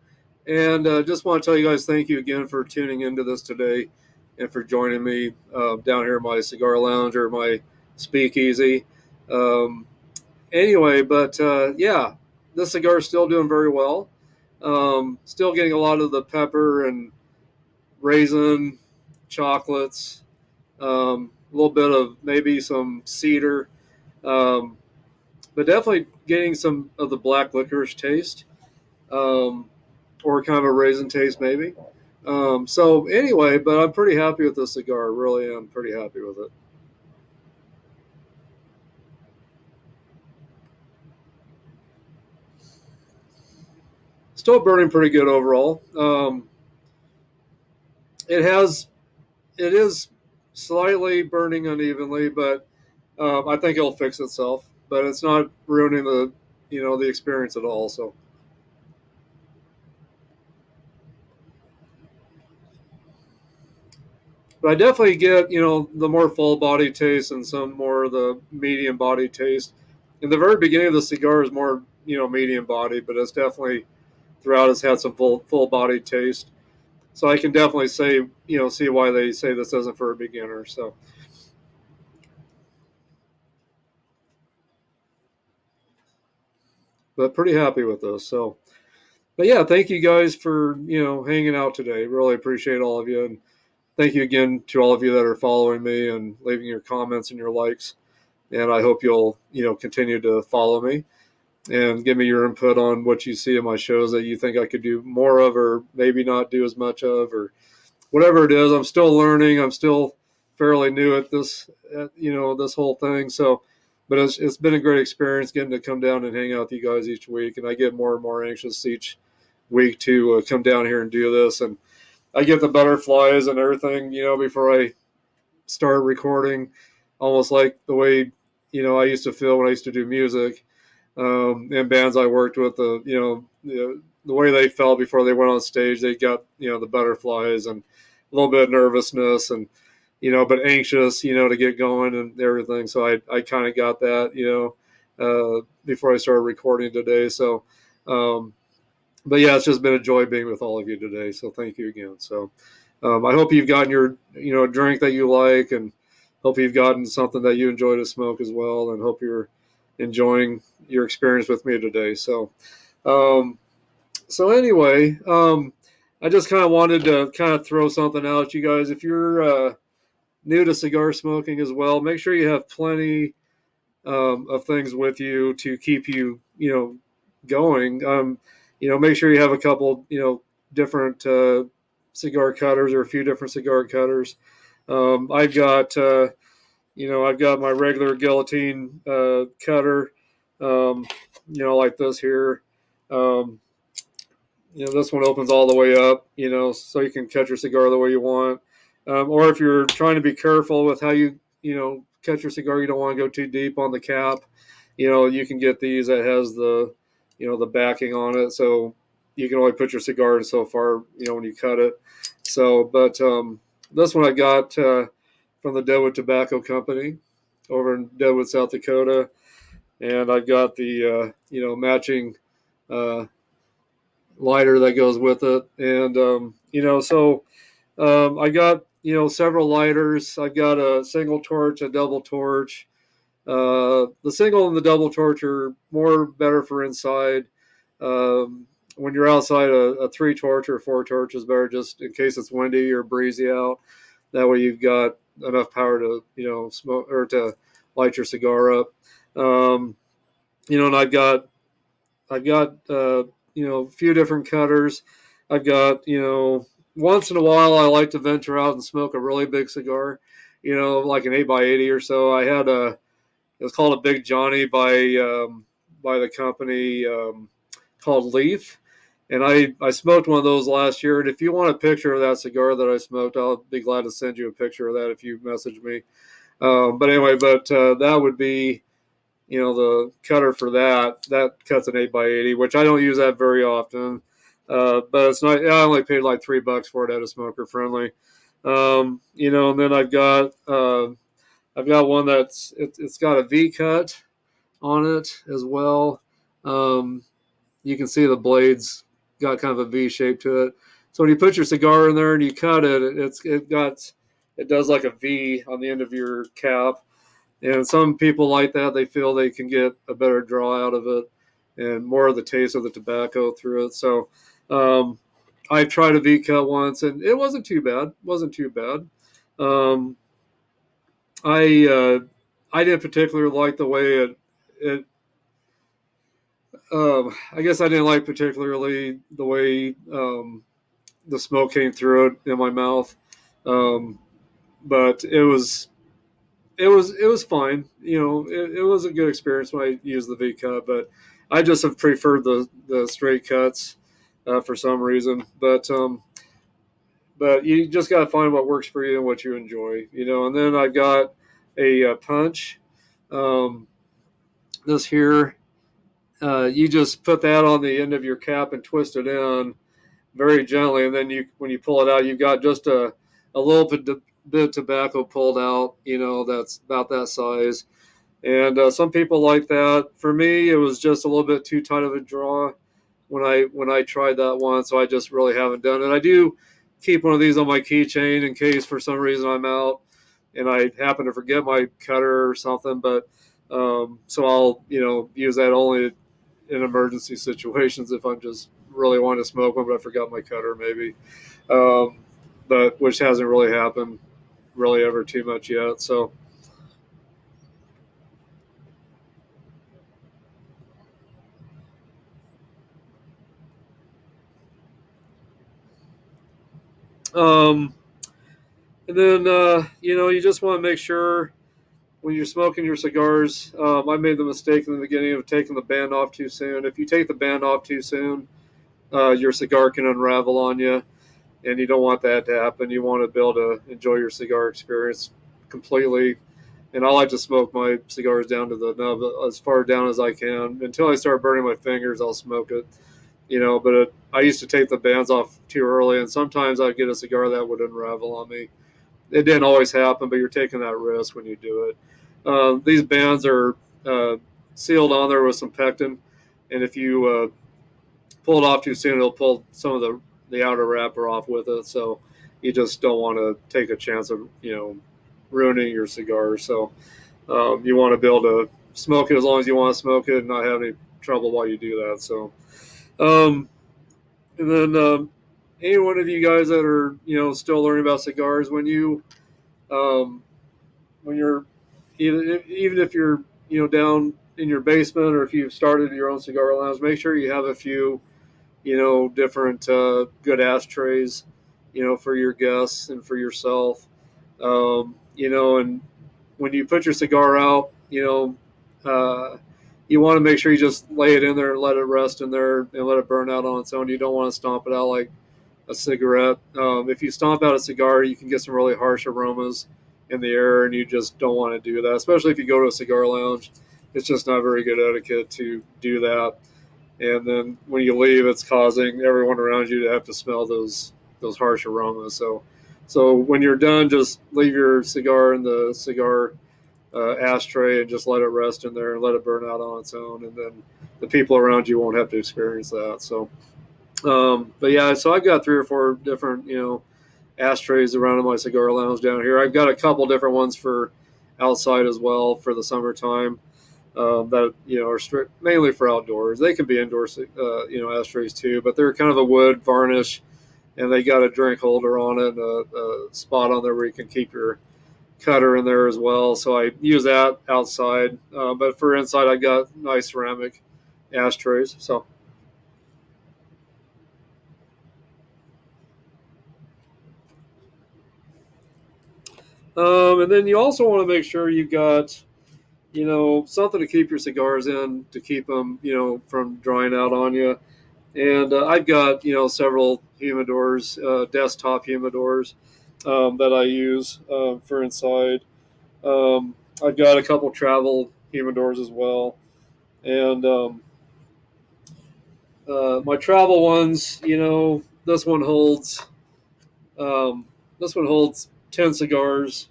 and just want to tell you guys thank you again for tuning into this today, and for joining me down here in my cigar lounge, or my speakeasy. Um, anyway, but yeah, this cigar is still doing very well. Still getting a lot of the pepper and raisin, chocolates, a little bit of maybe some cedar, um, but definitely getting some of the black licorice taste, um, or kind of a raisin taste maybe. So anyway, but I'm pretty happy with the cigar. Really, I'm pretty happy with it. Still burning pretty good overall. It has it is slightly burning unevenly, but I think it'll fix itself. But it's not ruining the experience at all. So. But I definitely get, the more full body taste and some more of the medium body taste. In the very beginning of the cigar is more, medium body, but it's definitely throughout has had some full body taste. So I can definitely say, see why they say this isn't for a beginner. So, but pretty happy with this. So, but yeah, thank you guys for, hanging out today. Really appreciate all of you. And thank you again to all of you that are following me and leaving your comments and your likes. And I hope you'll, continue to follow me and give me your input on what you see in my shows that you think I could do more of, or maybe not do as much of, or whatever it is. I'm still learning. I'm still fairly new at this, this whole thing. So, but it's been a great experience getting to come down and hang out with you guys each week. And I get more and more anxious each week to come down here and do this. And I get the butterflies and everything, before I start recording, almost like the way, I used to feel when I used to do music, and bands I worked with, the way they felt before they went on stage. They got, the butterflies and a little bit of nervousness and, but anxious, to get going and everything. So I kind of got that, before I started recording today. So, but yeah, it's just been a joy being with all of you today. So thank you again. So I hope you've gotten your, drink that you like, and hope you've gotten something that you enjoy to smoke as well, and hope you're enjoying your experience with me today. So, um, so anyway, I just kind of wanted to kind of throw something out at you guys. If you're new to cigar smoking as well, make sure you have plenty of things with you to keep you, going. Make sure you have a couple, different cigar cutters, or a few different cigar cutters. I've got my regular guillotine cutter, like this here. Um, this one opens all the way up, so you can cut your cigar the way you want. Or if you're trying to be careful with how you, cut your cigar, you don't want to go too deep on the cap. You can get these that has the, the backing on it, so you can only put your cigar in so far, when you cut it. So, but this one I got from the Deadwood Tobacco Company over in Deadwood, South Dakota, and I've got the matching uh, lighter that goes with it, and I got several lighters. I've got a single torch, a double torch. The single and the double torch are more better for inside. When you're outside, a three torch or four torch is better, just in case it's windy or breezy out. That way you've got enough power to smoke or to light your cigar up. Um, and I've got a few different cutters. I've got once in a while I like to venture out and smoke a really big cigar, like an 8x80 or so. I had it was called a Big Johnny by the company called Leaf, and I smoked one of those last year. And if you want a picture of that cigar that I smoked, I'll be glad to send you a picture of that if you message me. But anyway, that would be the cutter for that cuts an 8x80, which I don't use that very often. But it's not. I only paid like $3 for it at a Smoker Friendly. And then I've got one it's got a V cut on it as well. Um, you can see the blades got kind of a V shape to it. So when you put your cigar in there and you cut it, it does like a V on the end of your cap. And some people like that. They feel they can get a better draw out of it and more of the taste of the tobacco through it. So I tried a V cut once, and it wasn't too bad. Um, I didn't particularly like the way it I guess I didn't like particularly the way the smoke came through it in my mouth. Um, but it was fine. It was a good experience when I used the V cut, but I just have preferred the straight cuts for some reason. But you just got to find what works for you and what you enjoy. And then I've got a punch. Um, this here. you just put that on the end of your cap and twist it in very gently, and then when you pull it out, you've got just a little bit of tobacco pulled out. That's about that size. And some people like that. For me, it was just a little bit too tight of a draw when I tried that one, so I just really haven't done it. I do keep one of these on my keychain in case for some reason I'm out and I happen to forget my cutter or something. But so I'll use that only in emergency situations if I'm just really wanting to smoke one, but I forgot my cutter maybe. Um, but which hasn't really happened really ever too much yet. So um, and then you just want to make sure when you're smoking your cigars. I made the mistake in the beginning of taking the band off too soon. If you take the band off too soon, your cigar can unravel on you, and you don't want that to happen. You want to be able to enjoy your cigar experience completely. And I like to smoke my cigars down to the nub as far down as I can. Until I start burning my fingers, I'll smoke it. But I used to take the bands off too early, and sometimes I'd get a cigar that would unravel on me. It didn't always happen, but you're taking that risk when you do it. These bands are sealed on there with some pectin, and if you pull it off too soon, it'll pull some of the outer wrapper off with it. So you just don't want to take a chance of ruining your cigar. So you want to be able to smoke it as long as you want to smoke it and not have any trouble while you do that. So um, and then any one of you guys that are still learning about cigars, um, when you're even if you're down in your basement or if you've started your own cigar lounge, make sure you have a few different good ashtrays, for your guests and for yourself. And when you put your cigar out, you want to make sure you just lay it in there and let it rest in there and let it burn out on its own. You don't want to stomp it out like a cigarette. If you stomp out a cigar, you can get some really harsh aromas in the air, and you just don't want to do that, especially if you go to a cigar lounge. It's just not very good etiquette to do that. And then when you leave, it's causing everyone around you to have to smell those harsh aromas. So when you're done, just leave your cigar in the cigar ashtray and just let it rest in there and let it burn out on its own. And then the people around you won't have to experience that. So, but yeah, so I've got 3 or 4 different ashtrays around in my cigar lounge down here. I've got a couple different ones for outside as well for the summertime. That are mainly for outdoors. They can be indoor, ashtrays too, but they're kind of a wood varnish, and they got a drink holder on it, and a spot on there where you can keep your cutter in there as well. So I use that outside, but for inside, I got nice ceramic ashtrays. So, and then you also want to make sure you got something to keep your cigars in to keep them from drying out on you. And I've got several humidors, desktop humidors that I use for inside. I've got a couple travel humidors as well, and my travel ones, um, this one holds 10 cigars.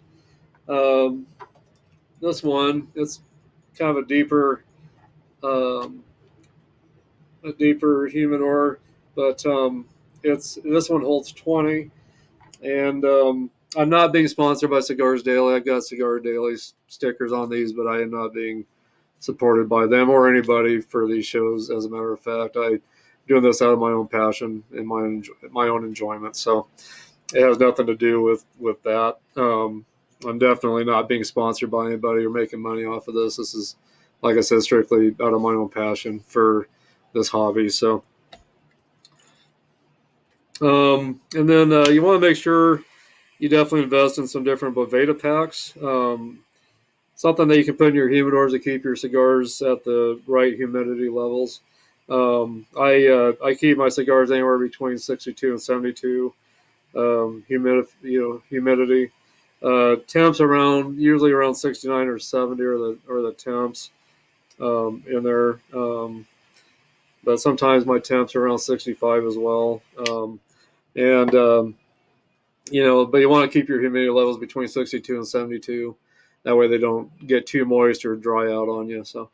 Um, this one, it's kind of um, a deeper humidor, but it's this one holds 20. And I'm not being sponsored by Cigars Daily. I've got Cigar Daily stickers on these, but I am not being supported by them or anybody for these shows. As a matter of fact, I'm doing this out of my own passion and my own enjoyment. So it has nothing to do with that. I'm definitely not being sponsored by anybody or making money off of this. This is, like I said, strictly out of my own passion for this hobby. So, and then you want to make sure you definitely invest in some different Boveda packs. Something that you can put in your humidors to keep your cigars at the right humidity levels. I keep my cigars anywhere between 62 and 72 humidity. Temps around usually around 69 or 70 or the temps in there. but sometimes my temps are around 65 as well. And but you want to keep your humidity levels between 62 and 72. That way they don't get too moist or dry out on you. So.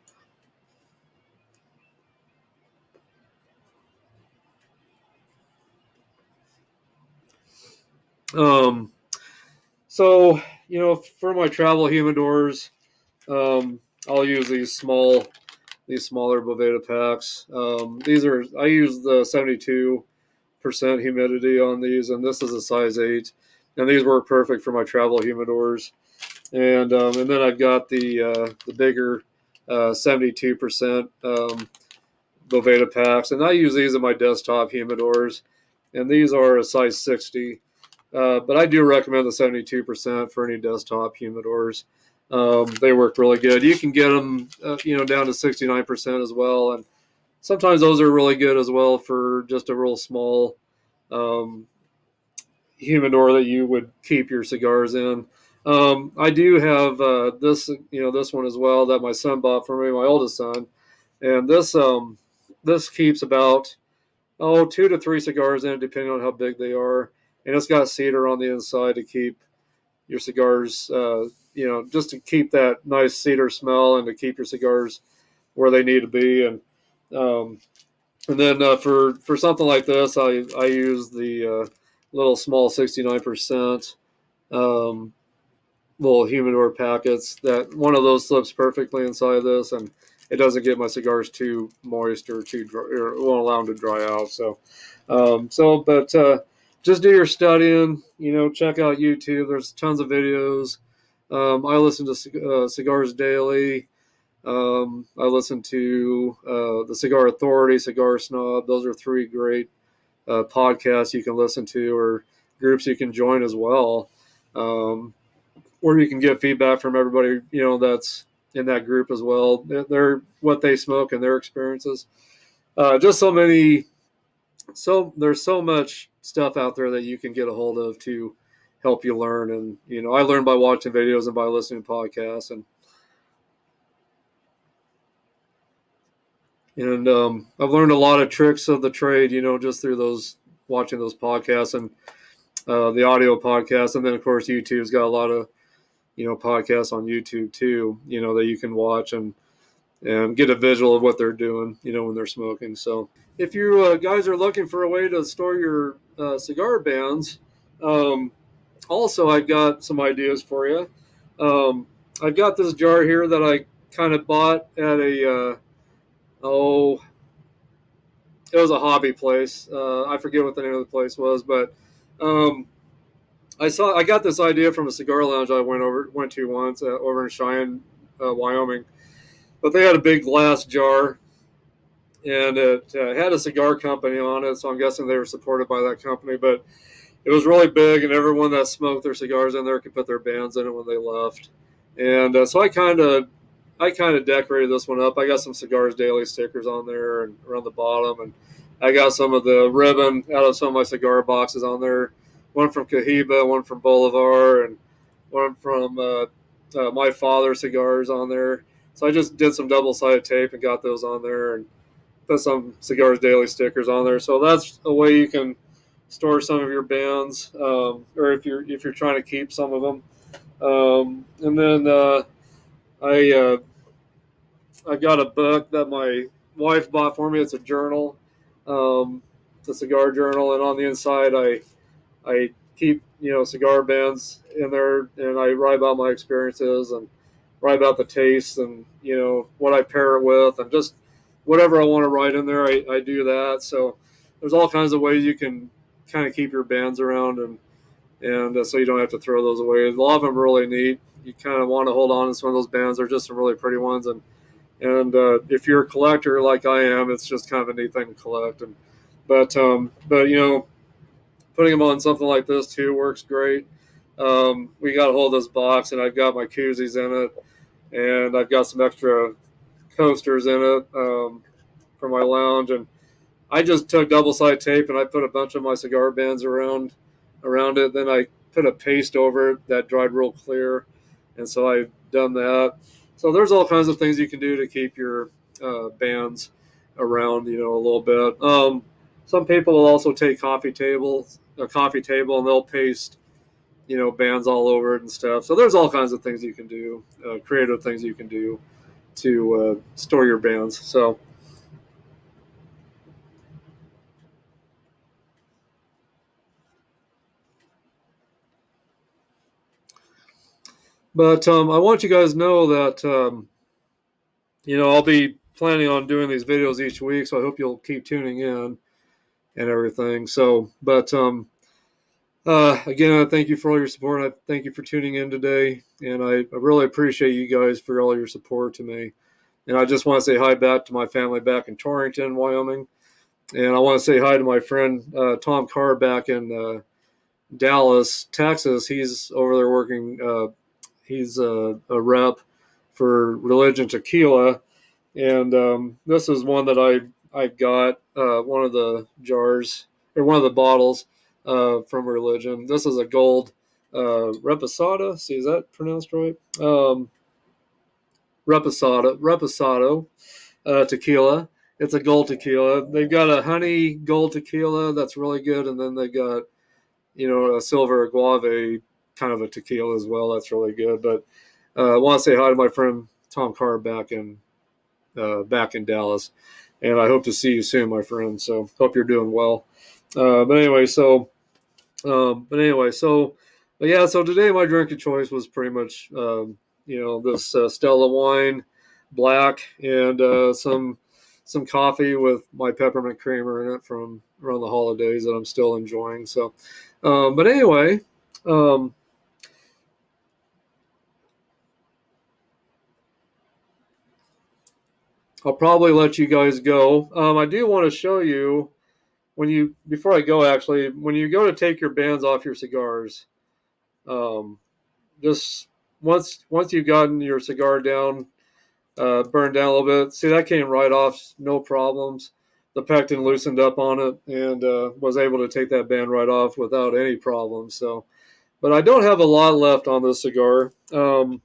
Um, so for my travel humidors, I'll use these smaller Boveda packs. I use the 72% humidity on these, and this is a size 8, and these work perfect for my travel humidors. And then I've got the bigger 72% Boveda packs, and I use these in my desktop humidors, and these are a size 60. But I do recommend the 72% for any desktop humidors. They work really good. You can get them, down to 69% as well, and sometimes those are really good as well for just a real small um, humidor that you would keep your cigars in. I do have this one as well that my son bought for me, my oldest son, and this keeps about 2 to 3 cigars in it, depending on how big they are, and it's got cedar on the inside to keep your cigars, just to keep that nice cedar smell and to keep your cigars where they need to be. And then for something like this, I use the little small 69% um, little humidor packets. That one of those slips perfectly inside this, and it doesn't get my cigars too moist or too dry, or it won't allow them to dry out. But just do your studying. Check out YouTube. There's tons of videos. I listen to Cigars Daily. I listen to the Cigar Authority, Cigar Snob. Those are 3 great podcasts you can listen to, or groups you can join as well, where you can get feedback from everybody that's in that group as well. They're what they smoke and their experiences. Just there's so much stuff out there that you can get a hold of to help you learn. And I learn by watching videos and by listening to podcasts, and I've learned a lot of tricks of the trade, just through watching those podcasts and the audio podcasts. And then of course YouTube's got a lot of podcasts on YouTube too, that you can watch and get a visual of what they're doing, when they're smoking. So if you guys are looking for a way to store your cigar bands, um, also I've got some ideas for you. I've got this jar here that I kind of bought at it was a hobby place. I forget what the name of the place was, but um, I got this idea from a cigar lounge I went to once over in Cheyenne, Wyoming. But they had a big glass jar, and it had a cigar company on it, so I'm guessing they were supported by that company. But it was really big, and everyone that smoked their cigars in there could put their bands in it when they left. And so I kind of decorated this one up. I got some Cigars Daily stickers on there and around the bottom, and I got some of the ribbon out of some of my cigar boxes on there. One from Cohiba, one from Bolivar, and one from My Father cigars on there. So I just did some double-sided tape and got those on there, and put some Cigars Daily stickers on there. So that's a way you can store some of your bands, or if you're trying to keep some of them. And then I I got a book that my wife bought for me. It's a journal, it's a cigar journal, and on the inside I keep cigar bands in there, and I write about my experiences and write about the tastes and what I pair it with, and just whatever I want to write in there, I do that. So there's all kinds of ways you can kind of keep your bands around, and so you don't have to throw those away. A lot of them are really neat. You kind of want to hold on to some of those bands. They're just some really pretty ones, and if you're a collector like I am, it's just kind of a neat thing to collect. But putting them on something like this too works great. We got a hold of this box, and I've got my koozies in it, and I've got some extra coasters in it for my lounge. And I just took double-sided tape and I put a bunch of my cigar bands around it. Then I put a paste over it that dried real clear, and so I've done that. So there's all kinds of things you can do to keep your bands around, a little bit. Some people will also take a coffee table, and they'll paste, bands all over it and stuff. So there's all kinds of things you can do, creative things you can do to store your bands. So, but I want you guys to know that I'll be planning on doing these videos each week, so I hope you'll keep tuning in and everything. So, but again, I thank you for all your support. I thank you for tuning in today, and I really appreciate you guys for all your support to me. And I just want to say hi back to my family back in Torrington, Wyoming, and I want to say hi to my friend Tom Carr back in Dallas, Texas. He's over there working. He's a rep for Religion Tequila, and this is one that I got one of the jars or one of the bottles from Religion. This is a gold reposado. See, is that pronounced right? Reposado tequila. It's a gold tequila. They've got a honey gold tequila that's really good, and then they got a silver agave kind of a tequila as well. That's really good. But I want to say hi to my friend Tom Carr back in Dallas, and I hope to see you soon, my friend. So hope you're doing well. But anyway, so yeah. So today my drink of choice was pretty much this Stella wine, black, and some coffee with my peppermint creamer in it from around the holidays that I'm still enjoying. So, but anyway. I'll probably let you guys go. I do want to show you before I go, actually, when you go to take your bands off your cigars, just once you've gotten your cigar down, burned down a little bit, see that came right off, no problems. The pectin loosened up on it and was able to take that band right off without any problems. So, but I don't have a lot left on this cigar, and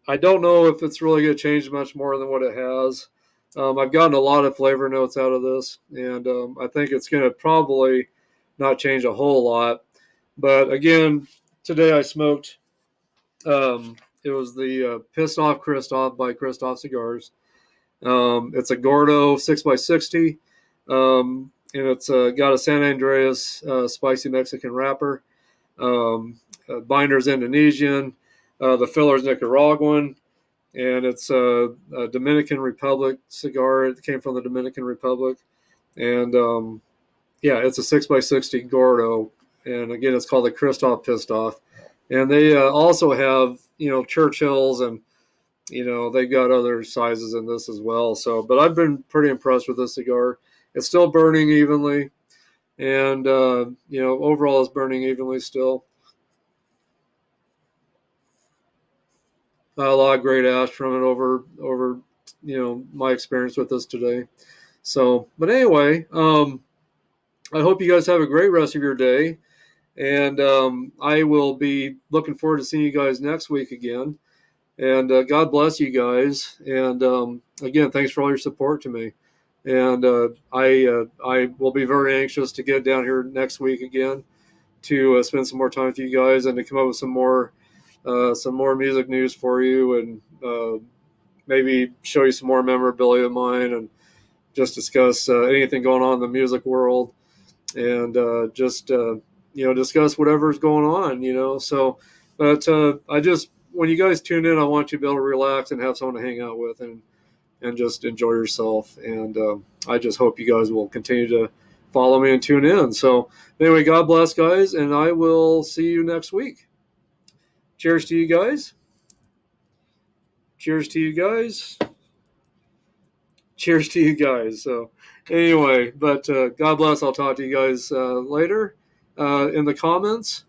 I don't know if it's really going to change much more than what it has. I've gotten a lot of flavor notes out of this, and I think it's going to probably not change a whole lot. But again, today I smoked. It was the Pistoff Kristoff by Kristoff Cigars. It's a Gordo 6x60, and it's got a San Andreas spicy Mexican wrapper. Binder's Indonesian. The filler's Nicaraguan. And it's a Dominican Republic cigar. It came from the Dominican Republic. And yeah, it's a 6x60 Gordo. And again, it's called the Kristoff Pistoff. And they also have, Churchills, and, they've got other sizes in this as well. So, but I've been pretty impressed with this cigar. It's still burning evenly. And, overall it's burning evenly still. A lot of great ash from it over my experience with this today. So, but anyway, I hope you guys have a great rest of your day, and I will be looking forward to seeing you guys next week again. And God bless you guys. And again, thanks for all your support to me. And I will be very anxious to get down here next week again to spend some more time with you guys and to come up with some more music news for you, and maybe show you some more memorabilia of mine, and just discuss anything going on in the music world, and just discuss whatever's going on. So, but when you guys tune in, I want you to be able to relax and have someone to hang out with, and just enjoy yourself. And I just hope you guys will continue to follow me and tune in. So anyway, God bless, guys, and I will see you next week. Cheers to you guys. Cheers to you guys. Cheers to you guys. So anyway, but God bless. I'll talk to you guys later in the comments.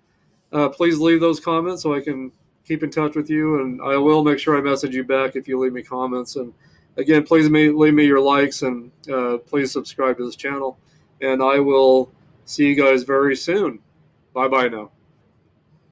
Please leave those comments so I can keep in touch with you, and I will make sure I message you back if you leave me comments. And again, please leave me your likes, and please subscribe to this channel, and I will see you guys very soon. Bye-bye now.